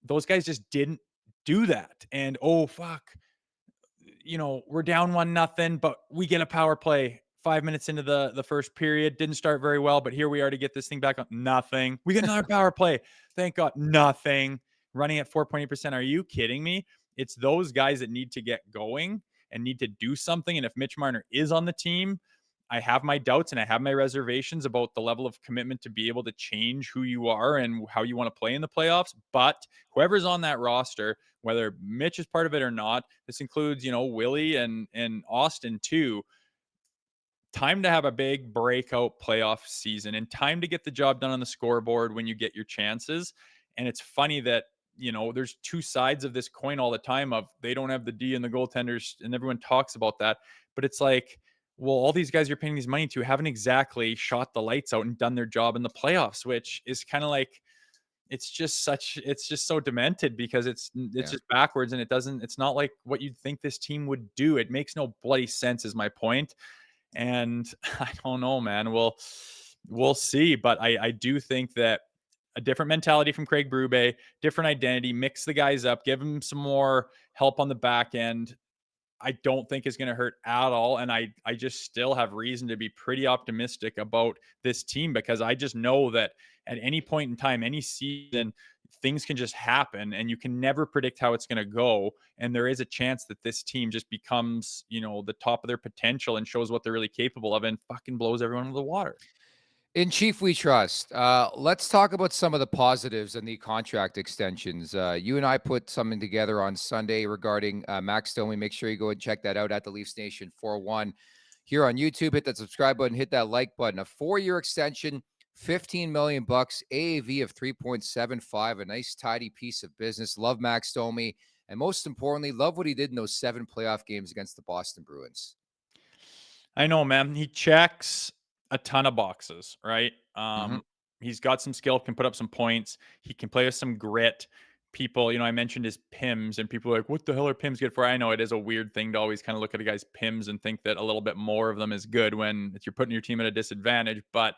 Those guys just didn't do that. And oh, fuck, we're down 1-0, but we get a power play 5 minutes into the first period. Didn't start very well, but here we are to get this thing back on. Nothing. We get another power play. Thank God. Nothing. Running at 4.8%. Are you kidding me? It's those guys that need to get going and need to do something. And if Mitch Marner is on the team, I have my doubts and I have my reservations about the level of commitment to be able to change who you are and how you want to play in the playoffs. But whoever's on that roster, whether Mitch is part of it or not, this includes, Willie and Austin too. Time to have a big breakout playoff season and time to get the job done on the scoreboard when you get your chances. And it's funny that, there's two sides of this coin all the time of they don't have the D and the goaltenders, and everyone talks about that. But it's like, well, all these guys you're paying these money to haven't exactly shot the lights out and done their job in the playoffs, which is kind of like, it's just so demented because it's just backwards, and it's not like what you'd think this team would do. It makes no bloody sense is my point. And I don't know, man. We'll see. But I do think that a different mentality from Craig Berube, different identity, mix the guys up, give them some more help on the back end, I don't think is going to hurt at all. And I just still have reason to be pretty optimistic about this team because I just know that at any point in time, any season, things can just happen and you can never predict how it's going to go. And there is a chance that this team just becomes, the top of their potential and shows what they're really capable of and fucking blows everyone into the water. In Chief we trust. Let's talk about some of the positives and the contract extensions. You and I put something together on Sunday regarding Max Domi. Make sure you go and check that out at the Leafs Nation 41 here on YouTube. Hit that subscribe button, hit that like button. A 4-year extension, $15 million, AAV of 3.75, a nice tidy piece of business. Love Max Domi, and most importantly, love what he did in those 7 playoff games against the Boston Bruins. I know, man. He checks a ton of boxes, right? He's got some skill, can put up some points. He can play with some grit. People, I mentioned his PIMs, and people are like, what the hell are PIMs good for? I know it is a weird thing to always kind of look at a guy's PIMs and think that a little bit more of them is good when you're putting your team at a disadvantage. But,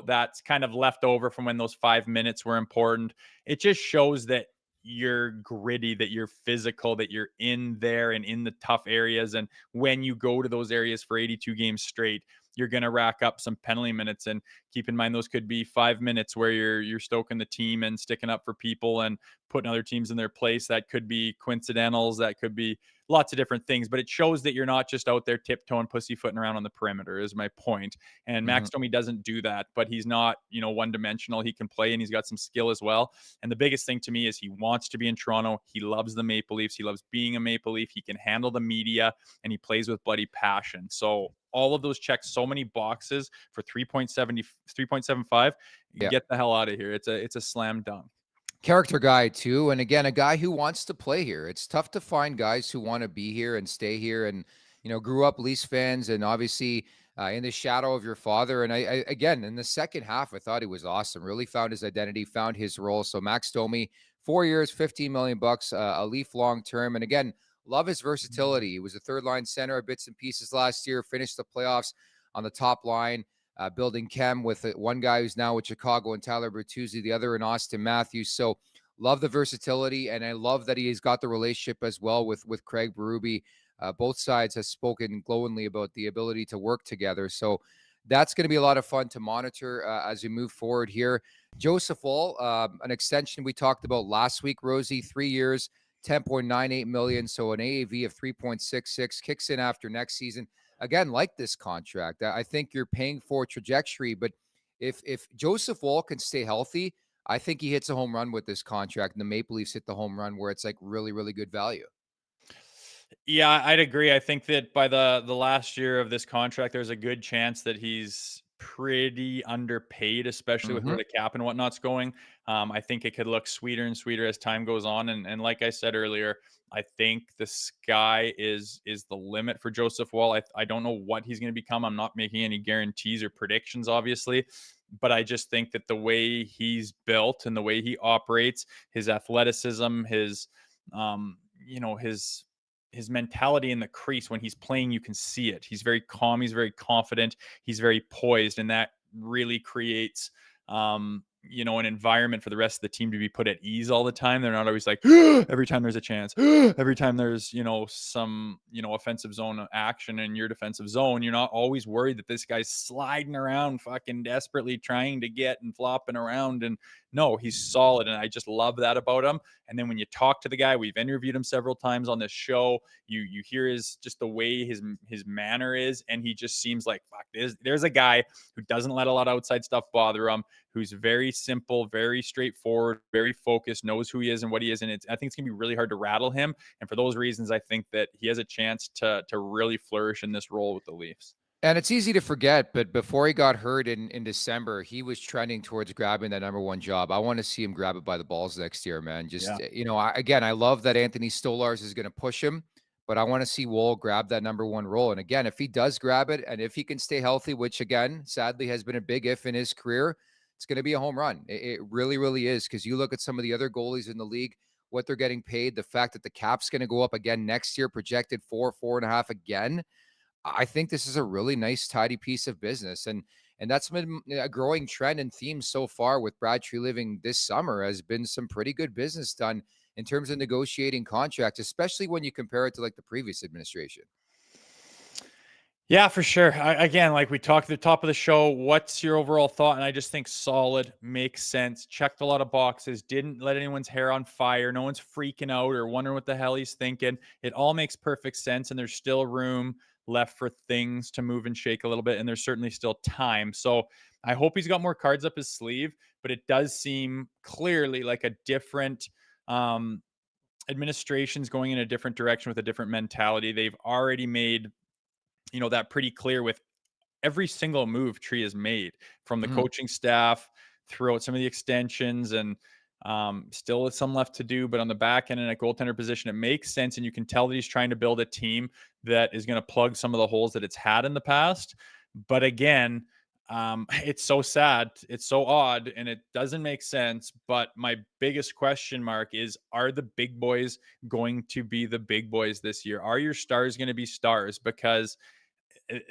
that's kind of left over from when those 5 minutes were important. It just shows that you're gritty, that you're physical, that you're in there and in the tough areas. And when you go to those areas for 82 games straight, you're going to rack up some penalty minutes. And keep in mind, those could be 5 minutes where you're stoking the team and sticking up for people and putting other teams in their place. That could be coincidentals. That could be lots of different things, but it shows that you're not just out there tiptoeing, pussyfooting around on the perimeter is my point. And Max Domi doesn't do that, but he's not, one dimensional. He can play and he's got some skill as well. And the biggest thing to me is he wants to be in Toronto. He loves the Maple Leafs. He loves being a Maple Leaf. He can handle the media and he plays with bloody passion. So all of those check so many boxes for 3.75. Get the hell out of here. It's a slam dunk. Character guy too, and again, a guy who wants to play here. It's tough to find guys who want to be here and stay here, and grew up Leafs fans, and obviously in the shadow of your father. And I again, in the second half, I thought he was awesome. Really found his identity, found his role. So Max Domi, 4 years, $15 million, a Leaf long term, and again, love his versatility. He was a third line center, bits and pieces last year, finished the playoffs on the top line, building chem with one guy who's now with Chicago and Tyler Bertuzzi, the other in Austin Matthews. So love the versatility, and I love that he's got the relationship as well with Craig Berube. Both sides have spoken glowingly about the ability to work together. So that's going to be a lot of fun to monitor as we move forward here. Joseph Woll, an extension we talked about last week, Rosie, 3 years, $10.98 million. So an AAV of 3.66, kicks in after next season. Again, like this contract, I think you're paying for trajectory, but if Joseph Woll can stay healthy, I think he hits a home run with this contract, and the Maple Leafs hit the home run where it's like really, really good value. Yeah, I'd agree. I think that by the last year of this contract, there's a good chance that he's pretty underpaid, especially with where the cap and whatnot's going. I think it could look sweeter and sweeter as time goes on. And like I said earlier, I think the sky is the limit for Joseph Woll. I don't know what he's going to become. I'm not making any guarantees or predictions, obviously, but I just think that the way he's built and the way he operates, his athleticism, his his mentality in the crease when he's playing, you can see it. He's very calm. He's very confident. He's very poised. And that really creates, an environment for the rest of the team to be put at ease all the time. They're not always like, every time there's a chance, every time there's, some, offensive zone action in your defensive zone, you're not always worried that this guy's sliding around fucking desperately trying to get and flopping around. And no, he's solid. And I just love that about him. And then when you talk to the guy, we've interviewed him several times on this show. You hear just the way his manner is, and he just seems like, fuck, there's a guy who doesn't let a lot of outside stuff bother him, who's very simple, very straightforward, very focused, knows who he is and what he is. And I think it's gonna be really hard to rattle him. And for those reasons, I think that he has a chance to really flourish in this role with the Leafs. And it's easy to forget, but before he got hurt in December, he was trending towards grabbing that number one job. I want to see him grab it by the balls next year, man. Just, I love that Anthony Stolarz is going to push him, but I want to see Woll grab that number one role. And again, if he does grab it, and if he can stay healthy, which again, sadly has been a big if in his career, it's going to be a home run. It really, really is. Because you look at some of the other goalies in the league, what they're getting paid, the fact that the cap's going to go up again next year, projected 4.5 again. I think this is a really nice, tidy piece of business. And that's been a growing trend and theme so far with Brad Treliving this summer, has been some pretty good business done in terms of negotiating contracts, especially when you compare it to like the previous administration. Yeah, for sure. Again, like we talked at the top of the show, what's your overall thought? And I just think solid, makes sense, checked a lot of boxes, didn't let anyone's hair on fire. No one's freaking out or wondering what the hell he's thinking. It all makes perfect sense. And there's still room left for things to move and shake a little bit. And there's certainly still time. So I hope he's got more cards up his sleeve, but it does seem clearly like a different administration's going in a different direction with a different mentality. They've already made that pretty clear with every single move Tree has made, from the coaching staff throughout some of the extensions, and still with some left to do, but on the back end in a goaltender position, it makes sense. And you can tell that he's trying to build a team that is going to plug some of the holes that it's had in the past. But again, it's so sad. It's so odd, and it doesn't make sense. But my biggest question mark is, are the big boys going to be the big boys this year? Are your stars going to be stars? Because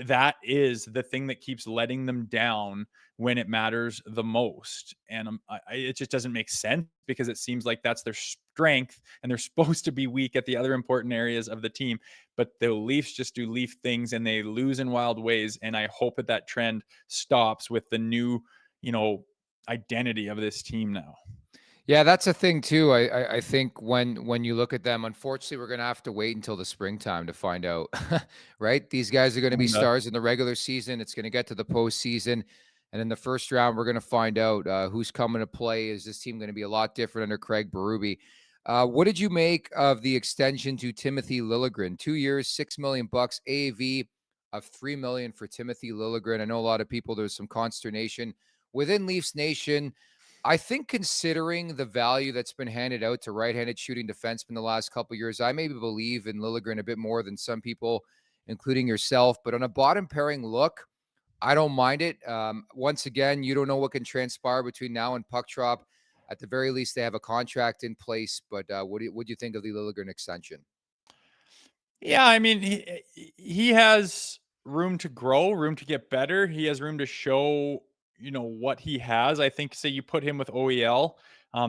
that is the thing that keeps letting them down when it matters the most. And it just doesn't make sense, because it seems like that's their strength, and they're supposed to be weak at the other important areas of the team. But the Leafs just do Leaf things, and they lose in wild ways. And I hope that trend stops with the new, identity of this team now. Yeah, that's a thing too. I think when you look at them, unfortunately, we're going to have to wait until the springtime to find out, right? These guys are going to be stars in the regular season. It's going to get to the postseason. And in the first round, we're going to find out who's coming to play. Is this team going to be a lot different under Craig Berube? What did you make of the extension to Timothy Lilligren? 2 years, $6 million, AAV of $3 million for Timothy Lilligren. I know a lot of people, there's some consternation within Leafs Nation. I think considering the value that's been handed out to right-handed shooting defensemen the last couple of years, I maybe believe in Lilligren a bit more than some people, including yourself. But on a bottom pairing look, I don't mind it. Once again, you don't know what can transpire between now and puck drop. At the very least, they have a contract in place. But what do you think of the Lilligren extension? Yeah, I mean, he has room to grow, room to get better. He has room to show, what he has. I think, say you put him with OEL,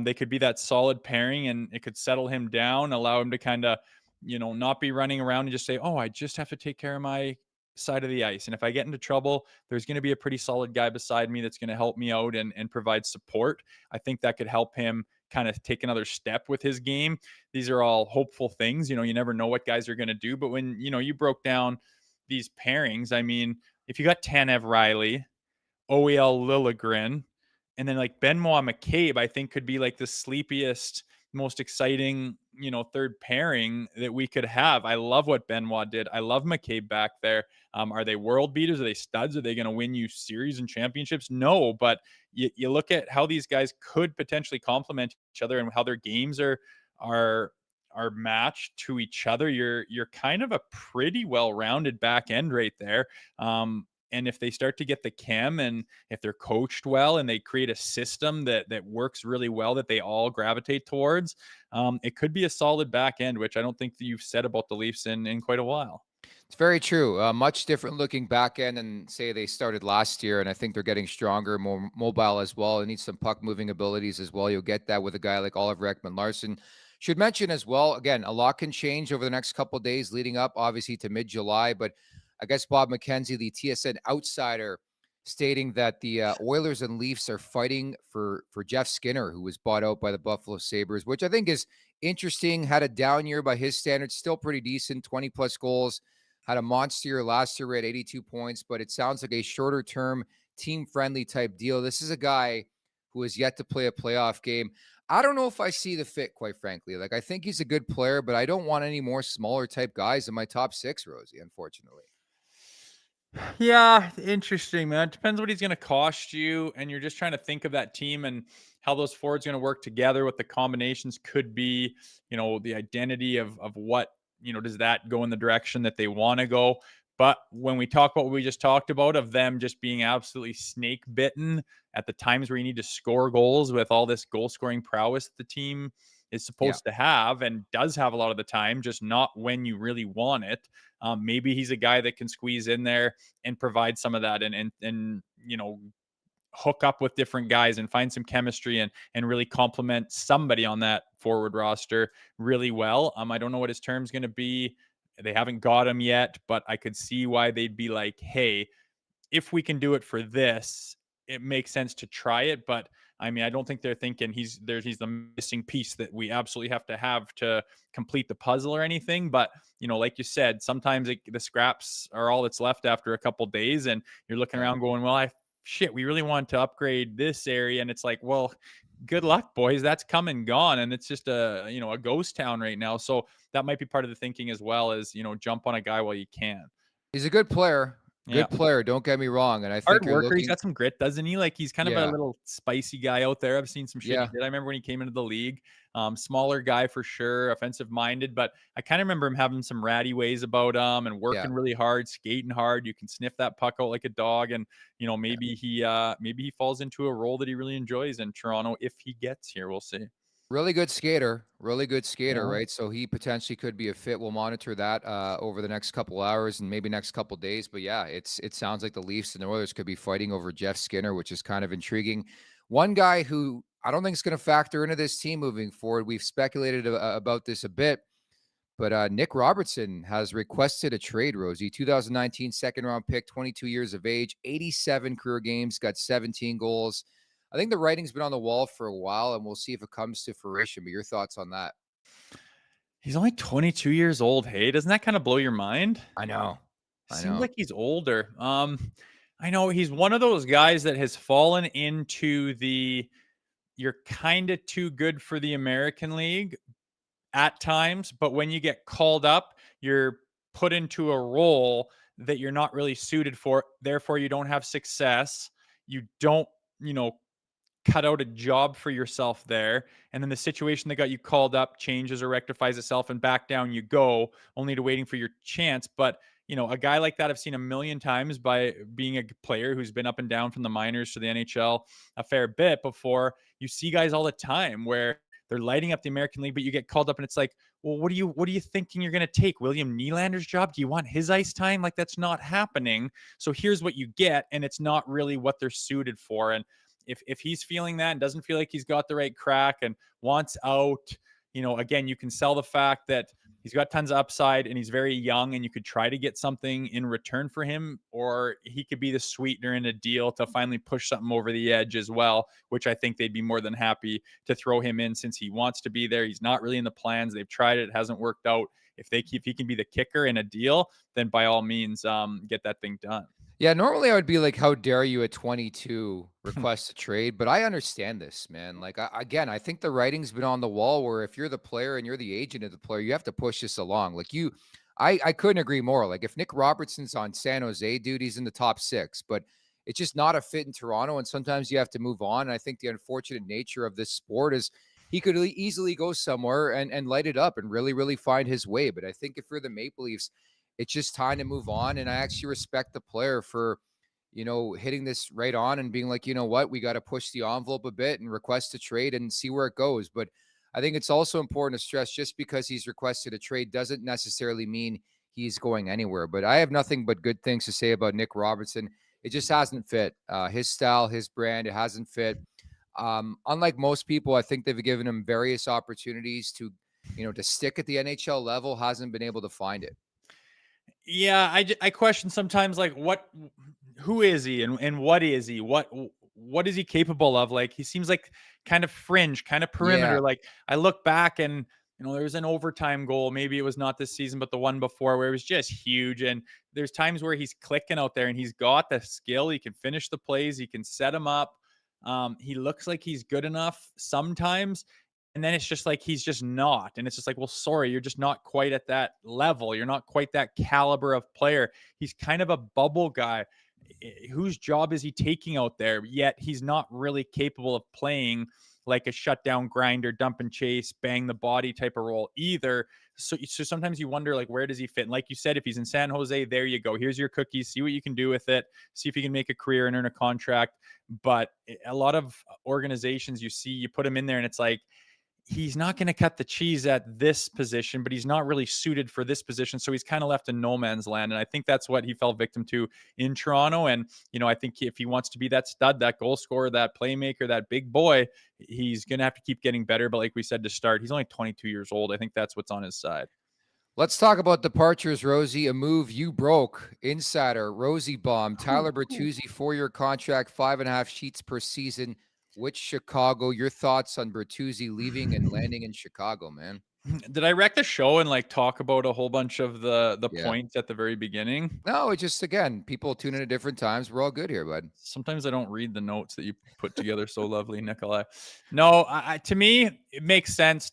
they could be that solid pairing, and it could settle him down, allow him to kind of, not be running around and just say, "Oh, I just have to take care of my side of the ice, and if I get into trouble, there's going to be a pretty solid guy beside me that's going to help me out and provide support." I think that could help him kind of take another step with his game. These are all hopeful things. You never know what guys are going to do. But when, you broke down these pairings, I mean, if you got Tanev Riley, OEL Lilligren, and then like Benoit McCabe, I think could be like the sleepiest, most exciting, third pairing that we could have. I love what Benoit did. I love McCabe back there. Are they world beaters? Are they studs? Are they going to win you series and championships? No, but you look at how these guys could potentially complement each other and how their games are are matched to each other. You're kind of a pretty well-rounded back end right there. And if they start to get the chem, and if they're coached well and they create a system that works really well, that they all gravitate towards, it could be a solid back end, which I don't think that you've said about the Leafs in quite a while. It's very true. Much different looking back end than say they started last year, and I think they're getting stronger, more mobile as well. They need some puck moving abilities as well. You'll get that with a guy like Oliver Ekman-Larsson. Should mention as well, again, a lot can change over the next couple of days leading up, obviously, to mid-July. But I guess Bob McKenzie, the TSN outsider, stating that the Oilers and Leafs are fighting for Jeff Skinner, who was bought out by the Buffalo Sabres, which I think is interesting. Had a down year by his standards, still pretty decent, 20-plus goals. Had a monster year last year at 82 points, but it sounds like a shorter term, team friendly type deal. This is a guy who has yet to play a playoff game. I don't know if I see the fit, quite frankly. Like, I think he's a good player, but I don't want any more smaller type guys in my top six, Rosie, unfortunately. Yeah, interesting, man. It depends what he's going to cost you, and you're just trying to think of that team and how those forwards are going to work together, what the combinations could be, the identity of what, does that go in the direction that they want to go. But when we talk about what we just talked about, of them just being absolutely snake bitten at the times where you need to score goals with all this goal scoring prowess that the team is supposed to have and does have a lot of the time, just not when you really want it. Maybe he's a guy that can squeeze in there and provide some of that, and hook up with different guys and find some chemistry and really complement somebody on that forward roster really well. I don't know what his term's going to be. They haven't got him yet, but I could see why they'd be like, hey, if we can do it for this, it makes sense to try it. But I mean, I don't think they're thinking he's the missing piece that we absolutely have to complete the puzzle or anything. But like you said, sometimes the scraps are all that's left after a couple days, and you're looking around going, well, we really want to upgrade this area, and it's like, well, good luck, boys. That's come and gone, and it's just a ghost town right now. So that might be part of the thinking as well, as jump on a guy while you can. He's a good player. Yeah. Good player. Don't get me wrong. And I think Hard you're worker. He's looking. got some grit, doesn't he? Like, he's kind of a Yeah. little spicy guy out there. I've seen some shit he Yeah. did. I remember when he came into the league. Smaller guy for sure, offensive minded, but I kind of remember him having some ratty ways about him and Yeah. working really hard, skating hard. You can sniff that puck out like a dog, and maybe he falls into a role that he really enjoys in Toronto if he gets here. We'll see. Really good skater, Yeah. right? So he potentially could be a fit. We'll monitor that over the next couple hours and maybe next couple days. But yeah, it sounds like the Leafs and the Oilers could be fighting over Jeff Skinner, which is kind of intriguing. One guy who I don't think is going to factor into this team moving forward. We've speculated about this a bit, but Nick Robertson has requested a trade, Rosie. 2019 second round pick, 22 years of age, 87 career games, got 17 goals. I think the writing's been on the wall for a while, and we'll see if it comes to fruition. But your thoughts on that? He's only 22 years old. Hey, doesn't that kind of blow your mind? I know. Seems like he's older. I know he's one of those guys that has fallen into you're kind of too good for the American League at times, but when you get called up, you're put into a role that you're not really suited for. Therefore, you don't have success. You don't, cut out a job for yourself there. And then the situation that got you called up changes or rectifies itself, and back down you go, only to waiting for your chance. But, a guy like that I've seen a million times by being a player who's been up and down from the minors to the NHL a fair bit before. You see guys all the time where They're lighting up the American League, but you get called up and it's like, well, what are you thinking you're going to take? William Nylander's job? Do you want his ice time? Like, that's not happening. So here's what you get, and it's not really what they're suited for. And if he's feeling that and doesn't feel like he's got the right crack and wants out, again, you can sell the fact that he's got tons of upside and he's very young, and you could try to get something in return for him, or he could be the sweetener in a deal to finally push something over the edge as well, which I think they'd be more than happy to throw him in since he wants to be there. He's not really in the plans. They've tried it. It hasn't worked out. If he can be the kicker in a deal, then by all means, get that thing done. Yeah, normally I would be like, how dare you at 22 request a trade? But I understand this, man. Like, I think the writing's been on the wall where if you're the player and you're the agent of the player, you have to push this along. Like, I couldn't agree more. Like, if Nick Robertson's on San Jose, dude, he's in the top 6, but it's just not a fit in Toronto. And sometimes you have to move on. And I think the unfortunate nature of this sport is he could easily go somewhere and light it up and really, really find his way. But I think if you're the Maple Leafs, it's just time to move on. And I actually respect the player for, hitting this right on and being like, you know what, we got to push the envelope a bit and request a trade and see where it goes. But I think it's also important to stress just because he's requested a trade doesn't necessarily mean he's going anywhere. But I have nothing but good things to say about Nick Robertson. It just hasn't fit his style, his brand. It hasn't fit. Unlike most people, I think they've given him various opportunities to stick at the NHL level, hasn't been able to find it. Yeah, I question sometimes, like, who is he and what is he? What is he capable of? Like, he seems like kind of fringe, kind of perimeter. Yeah. Like, I look back and there was an overtime goal. Maybe it was not this season, but the one before, where it was just huge. And there's times where he's clicking out there and he's got the skill. He can finish the plays. He can set them up. He looks like he's good enough sometimes. And then it's just like he's just not. And it's just like, well, sorry, you're just not quite at that level. You're not quite that caliber of player. He's kind of a bubble guy. Whose job is he taking out there? Yet he's not really capable of playing like a shutdown grinder, dump and chase, bang the body type of role either. So sometimes you wonder, like, where does he fit? And like you said, if he's in San Jose, there you go. Here's your cookies. See what you can do with it. See if you can make a career and earn a contract. But a lot of organizations, you put him in there and it's like, he's not going to cut the cheese at this position, but he's not really suited for this position. So he's kind of left in no man's land. And I think that's what he fell victim to in Toronto. And, I think if he wants to be that stud, that goal scorer, that playmaker, that big boy, he's going to have to keep getting better. But like we said to start, he's only 22 years old. I think that's what's on his side. Let's talk about departures, Rosie. A move you broke. Insider, Rosie Bomb, Tyler Bertuzzi, 4-year contract, 5.5 sheets per season. Which Chicago? Your thoughts on Bertuzzi leaving and landing in Chicago, man? Did I wreck the show and like talk about a whole bunch of the Yeah. points at the very beginning? No, it just, again, people tune in at different times. We're all good here, bud. Sometimes I don't read the notes that you put together so lovely, Nikolai. No, to me, it makes sense.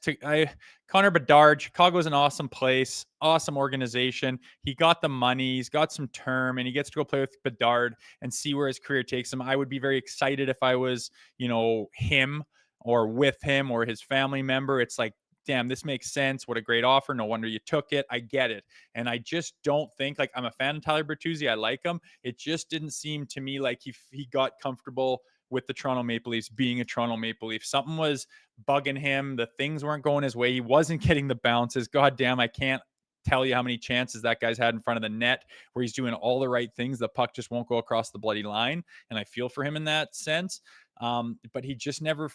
Connor Bedard, Chicago's an awesome place, awesome organization. He got the money, he's got some term, and he gets to go play with Bedard and see where his career takes him. I would be very excited if I was, him or with him or his family member. It's like, damn, this makes sense. What a great offer. No wonder you took it. I get it. And I just don't think, like, I'm a fan of Tyler Bertuzzi. I like him. It just didn't seem to me like he got comfortable with the Toronto Maple Leafs being a Toronto Maple Leaf. Something was bugging him. The things weren't going his way. He wasn't getting the bounces. God damn, I can't tell you how many chances that guy's had in front of the net where he's doing all the right things. The puck just won't go across the bloody line. And I feel for him in that sense. But he just never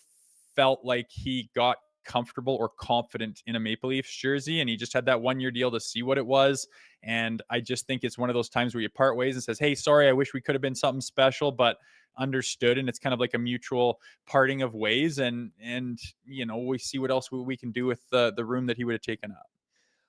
felt like he got comfortable or confident in a Maple Leafs jersey, and he just had that 1-year deal to see what it was. And I just think it's one of those times where you part ways and says, hey, sorry, I wish we could have been something special, but understood. And it's kind of like a mutual parting of ways. And we see what else we can do with the room that he would have taken up.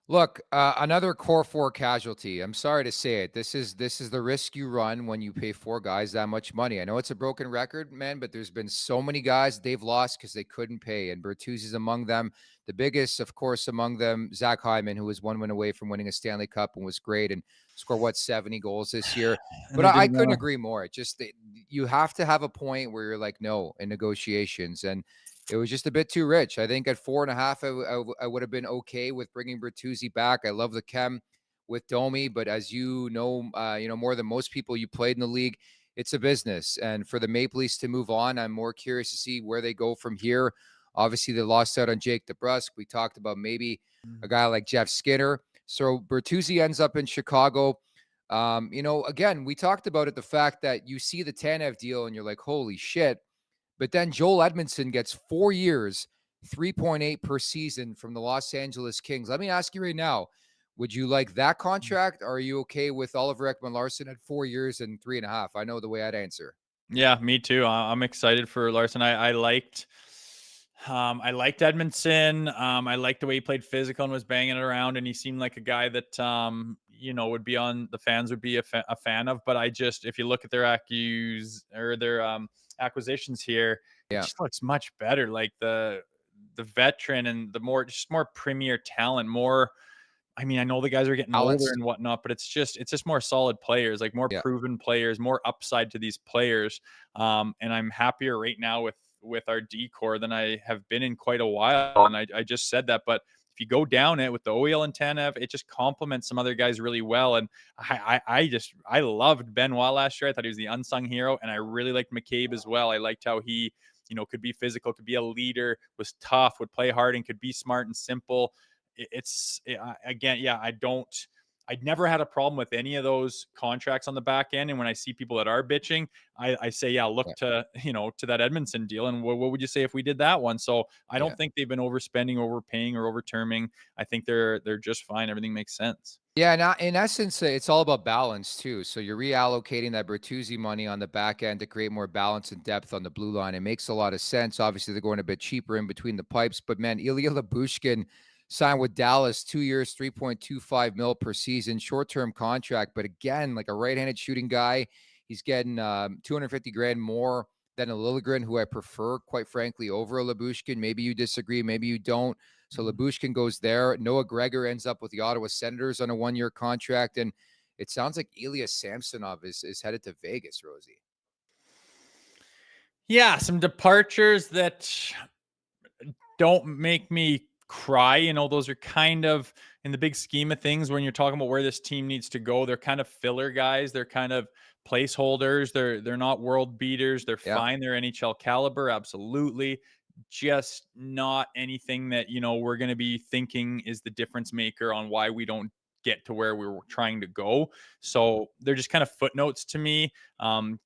Look, another core 4 casualty. I'm sorry to say it. This is the risk you run when you pay 4 guys that much money. I know it's a broken record, man, but there's been so many guys they've lost because they couldn't pay, and Bertuzzi's among them. The biggest, of course, among them, Zach Hyman, who was 1 win away from winning a Stanley Cup and was great and scored 70 goals this year. But I couldn't agree more. It just you have to have a point where you're like, no, in negotiations, and it was just a bit too rich. I think at 4.5, I would have been okay with bringing Bertuzzi back. I love the chem with Domi, but as you know, more than most people, you played in the league. It's a business, and for the Maple Leafs to move on, I'm more curious to see where they go from here. Obviously, they lost out on Jake DeBrusk. We talked about maybe a guy like Jeff Skinner. So Bertuzzi ends up in Chicago. Again, we talked about it, the fact that you see the Tanev deal and you're like, holy shit. But then Joel Edmondson gets 4 years, 3.8 per season from the Los Angeles Kings. Let me ask you right now, would you like that contract? Or are you okay with Oliver Ekman-Larsson at 4 years and 3.5? I know the way I'd answer. Yeah, me too. I'm excited for Larson. I liked Edmondson. I liked the way he played physical and was banging it around, and he seemed like a guy that would be on the fans would be a fan of. But if you look at their acquisitions here, it Yeah. just looks much better. Like the veteran and the more premier talent, more. I mean, I know the guys are getting older and whatnot, but it's just more solid players, like more proven players, more upside to these players. And I'm happier right now with our decor than I have been in quite a while. And I just said that, but if you go down it with the OEL and Tanev, it just complements some other guys really well. And I loved Benoit last year. I thought he was the unsung hero, and I really liked McCabe as well. I liked how he, could be physical, could be a leader, was tough, would play hard, and could be smart and simple. I'd never had a problem with any of those contracts on the back end. And when I see people that are bitching, I say, look to that Edmondson deal. And what would you say if we did that one? So I don't think they've been overspending, overpaying, or overterming. I think they're just fine. Everything makes sense. Yeah, and in essence, it's all about balance too. So you're reallocating that Bertuzzi money on the back end to create more balance and depth on the blue line. It makes a lot of sense. Obviously, they're going a bit cheaper in between the pipes, but man, Ilya Lyubushkin signed with Dallas, 2 years, 3.25 mil per season, short-term contract. But again, like a right-handed shooting guy, he's getting 250 grand more than a Lilligren, who I prefer, quite frankly, over a Lyubushkin. Maybe you disagree, maybe you don't. So Lyubushkin goes there. Noah Gregor ends up with the Ottawa Senators on a 1-year contract. And it sounds like Ilya Samsonov is headed to Vegas, Rosie. Yeah, some departures that don't make me cry. Those are kind of, in the big scheme of things, when you're talking about where this team needs to go, they're kind of filler guys. They're kind of placeholders. They're not world beaters. They're fine. They're NHL caliber. Absolutely. Just not anything that, we're going to be thinking is the difference maker on why we don't get to where we were trying to go. So they're just kind of footnotes to me.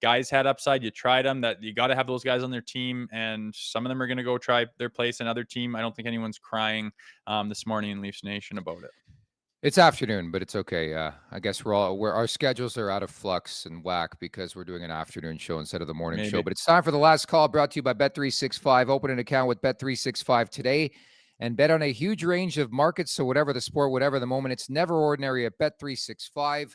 Guys had upside. You tried them. That you got to have those guys on their team, and some of them are going to go try their place another team. I don't think anyone's crying this morning in Leafs Nation about it. It's afternoon, but it's okay. I guess our schedules are out of flux and whack because we're doing an afternoon show instead of the morning show. But it's time for the last call, brought to you by Bet365. Open an account with Bet365 today and bet on a huge range of markets. So whatever the sport, whatever the moment, it's never ordinary at Bet365.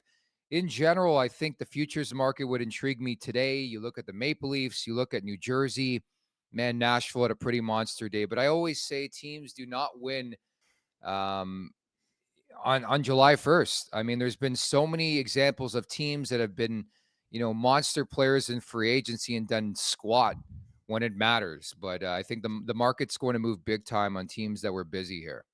In general, I think the futures market would intrigue me today. You look at the Maple Leafs, you look at New Jersey, man, Nashville had a pretty monster day. But I always say teams do not win on July 1st. I mean, there's been so many examples of teams that have been, monster players in free agency and done squat when it matters. But I think the market's going to move big time on teams that were busy here.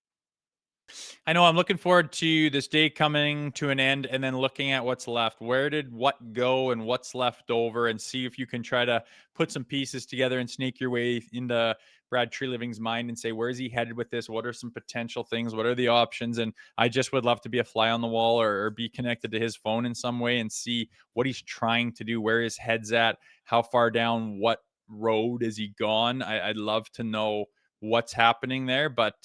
I know I'm looking forward to this day coming to an end and then looking at what's left. Where did what go and what's left over, and see if you can try to put some pieces together and sneak your way into Brad Treliving's mind and say, where's he headed with this? What are some potential things? What are the options? And I just would love to be a fly on the wall or be connected to his phone in some way and see what he's trying to do, where his head's at, how far down what road is he gone. I'd love to know what's happening there, but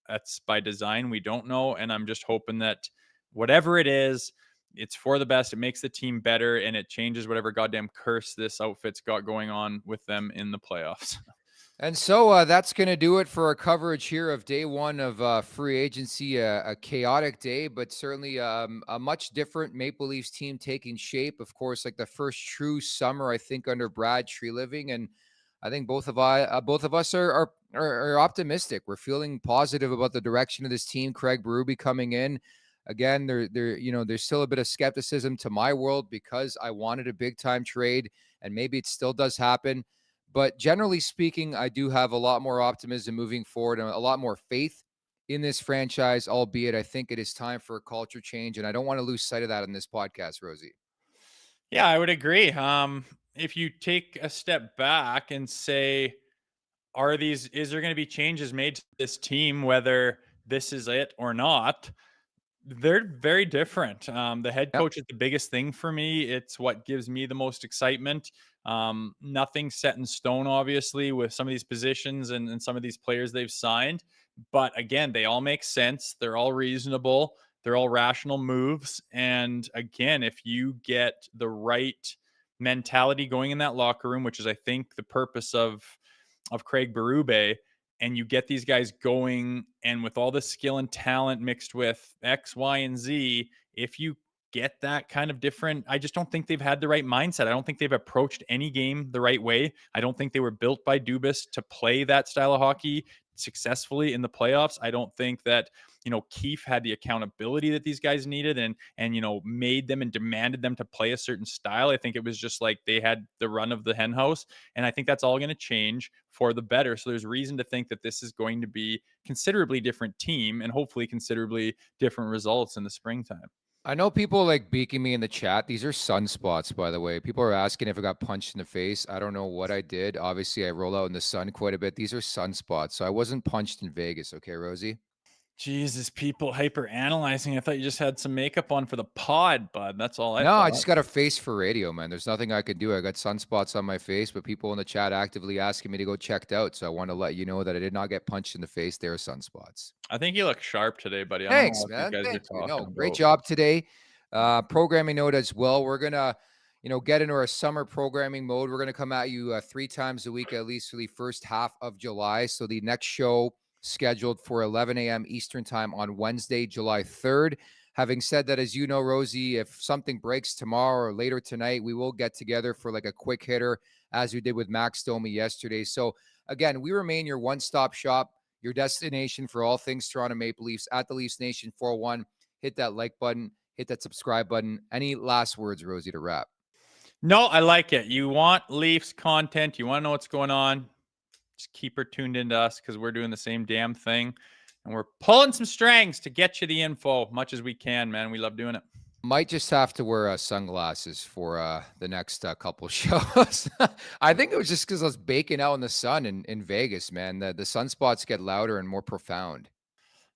that's by design. We don't know. And I'm just hoping that whatever it is, it's for the best. It makes the team better, and it changes whatever goddamn curse this outfit's got going on with them in the playoffs. And so that's going to do it for our coverage here of day one of free agency, a chaotic day, but certainly a much different Maple Leafs team taking shape. Of course, like the first true summer, I think, under Brad Treliving. And I think both of us are optimistic. We're feeling positive about the direction of this team. Craig Berube coming in. Again, there's still a bit of skepticism to my world because I wanted a big time trade, and maybe it still does happen. But generally speaking, I do have a lot more optimism moving forward and a lot more faith in this franchise, albeit I think it is time for a culture change. And I don't want to lose sight of that in this podcast, Rosie. Yeah, I would agree. If you take a step back and say, is there going to be changes made to this team, whether this is it or not? They're very different. The head Yep. coach is the biggest thing for me. It's what gives me the most excitement. Nothing set in stone, obviously, with some of these positions and some of these players they've signed. But again, they all make sense. They're all reasonable. They're all rational moves. And again, if you get the right mentality going in that locker room, which is, I think, the purpose of Craig Berube, and you get these guys going, and with all the skill and talent mixed with X, Y, and Z, if you get that kind of different, I just don't think they've had the right mindset. I don't think they've approached any game the right way. I don't think they were built by Dubas to play that style of hockey successfully in the playoffs. I don't think that, Keefe had the accountability that these guys needed and made them and demanded them to play a certain style. I think it was just like they had the run of the hen house, and I think that's all going to change for the better. So there's reason to think that this is going to be considerably different team and hopefully considerably different results in the springtime. I know people like beaking me in the chat. These are sunspots, by the way. People are asking if I got punched in the face. I don't know what I did. Obviously, I roll out in the sun quite a bit. These are sunspots. So I wasn't punched in Vegas. Okay, Rosie? Jesus, people hyper analyzing. I thought you just had some makeup on for the pod, bud. That's all I No, thought. I just got a face for radio, man. There's nothing I could do. I got sunspots on my face, but people in the chat actively asking me to go checked out. So I want to let you know that I did not get punched in the face. There are sunspots. I think you look sharp today, buddy. Thanks, I don't know what man. you guys Thank are you. talking No, great about. job today. Programming note as well. We're gonna, get into our summer programming mode. We're gonna come at you 3 times a week, at least for the first half of July. So the next show scheduled for 11 a.m. Eastern time on Wednesday, July 3rd. Having said that, as you know, Rosie, if something breaks tomorrow or later tonight, we will get together for like a quick hitter, as we did with Max Domi yesterday. So again, we remain your one-stop shop, your destination for all things Toronto Maple Leafs at the Leafs Nation 401. Hit that like button, hit that subscribe button. Any last words, Rosie, to wrap? No, I like it. You want Leafs content. You want to know what's going on. Just keep her tuned into us because we're doing the same damn thing. And we're pulling some strings to get you the info much as we can, man. We love doing it. Might just have to wear sunglasses for the next couple shows. I think it was just because I was baking out in the sun in Vegas, man. The sunspots get louder and more profound.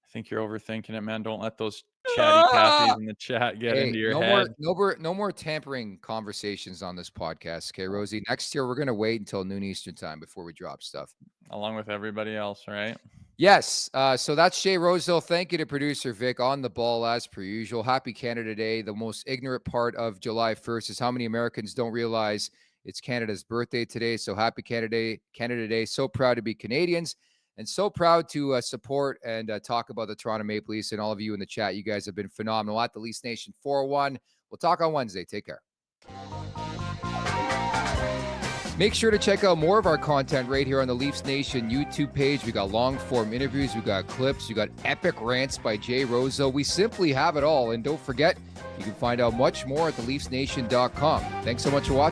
I think you're overthinking it, man. Don't let those chatty Cathy's in the chat get into your head. No more tampering conversations on this podcast, okay, Rosie? Next year, we're going to wait until noon Eastern time before we drop stuff. Along with everybody else, right? Yes. So that's Jay Rosehill. Thank you to producer Vic on the ball as per usual. Happy Canada Day. The most ignorant part of July 1st is how many Americans don't realize it's Canada's birthday today. So happy Canada Day. So proud to be Canadians and so proud to support and talk about the Toronto Maple Leafs, and all of you in the chat. You guys have been phenomenal at the Leafs Nation 401. We'll talk on Wednesday. Take care. Make sure to check out more of our content right here on the Leafs Nation YouTube page. We got long form interviews, we got clips, we got epic rants by Jay Rosehill. We simply have it all. And don't forget, you can find out much more at theleafsnation.com. Thanks so much for watching.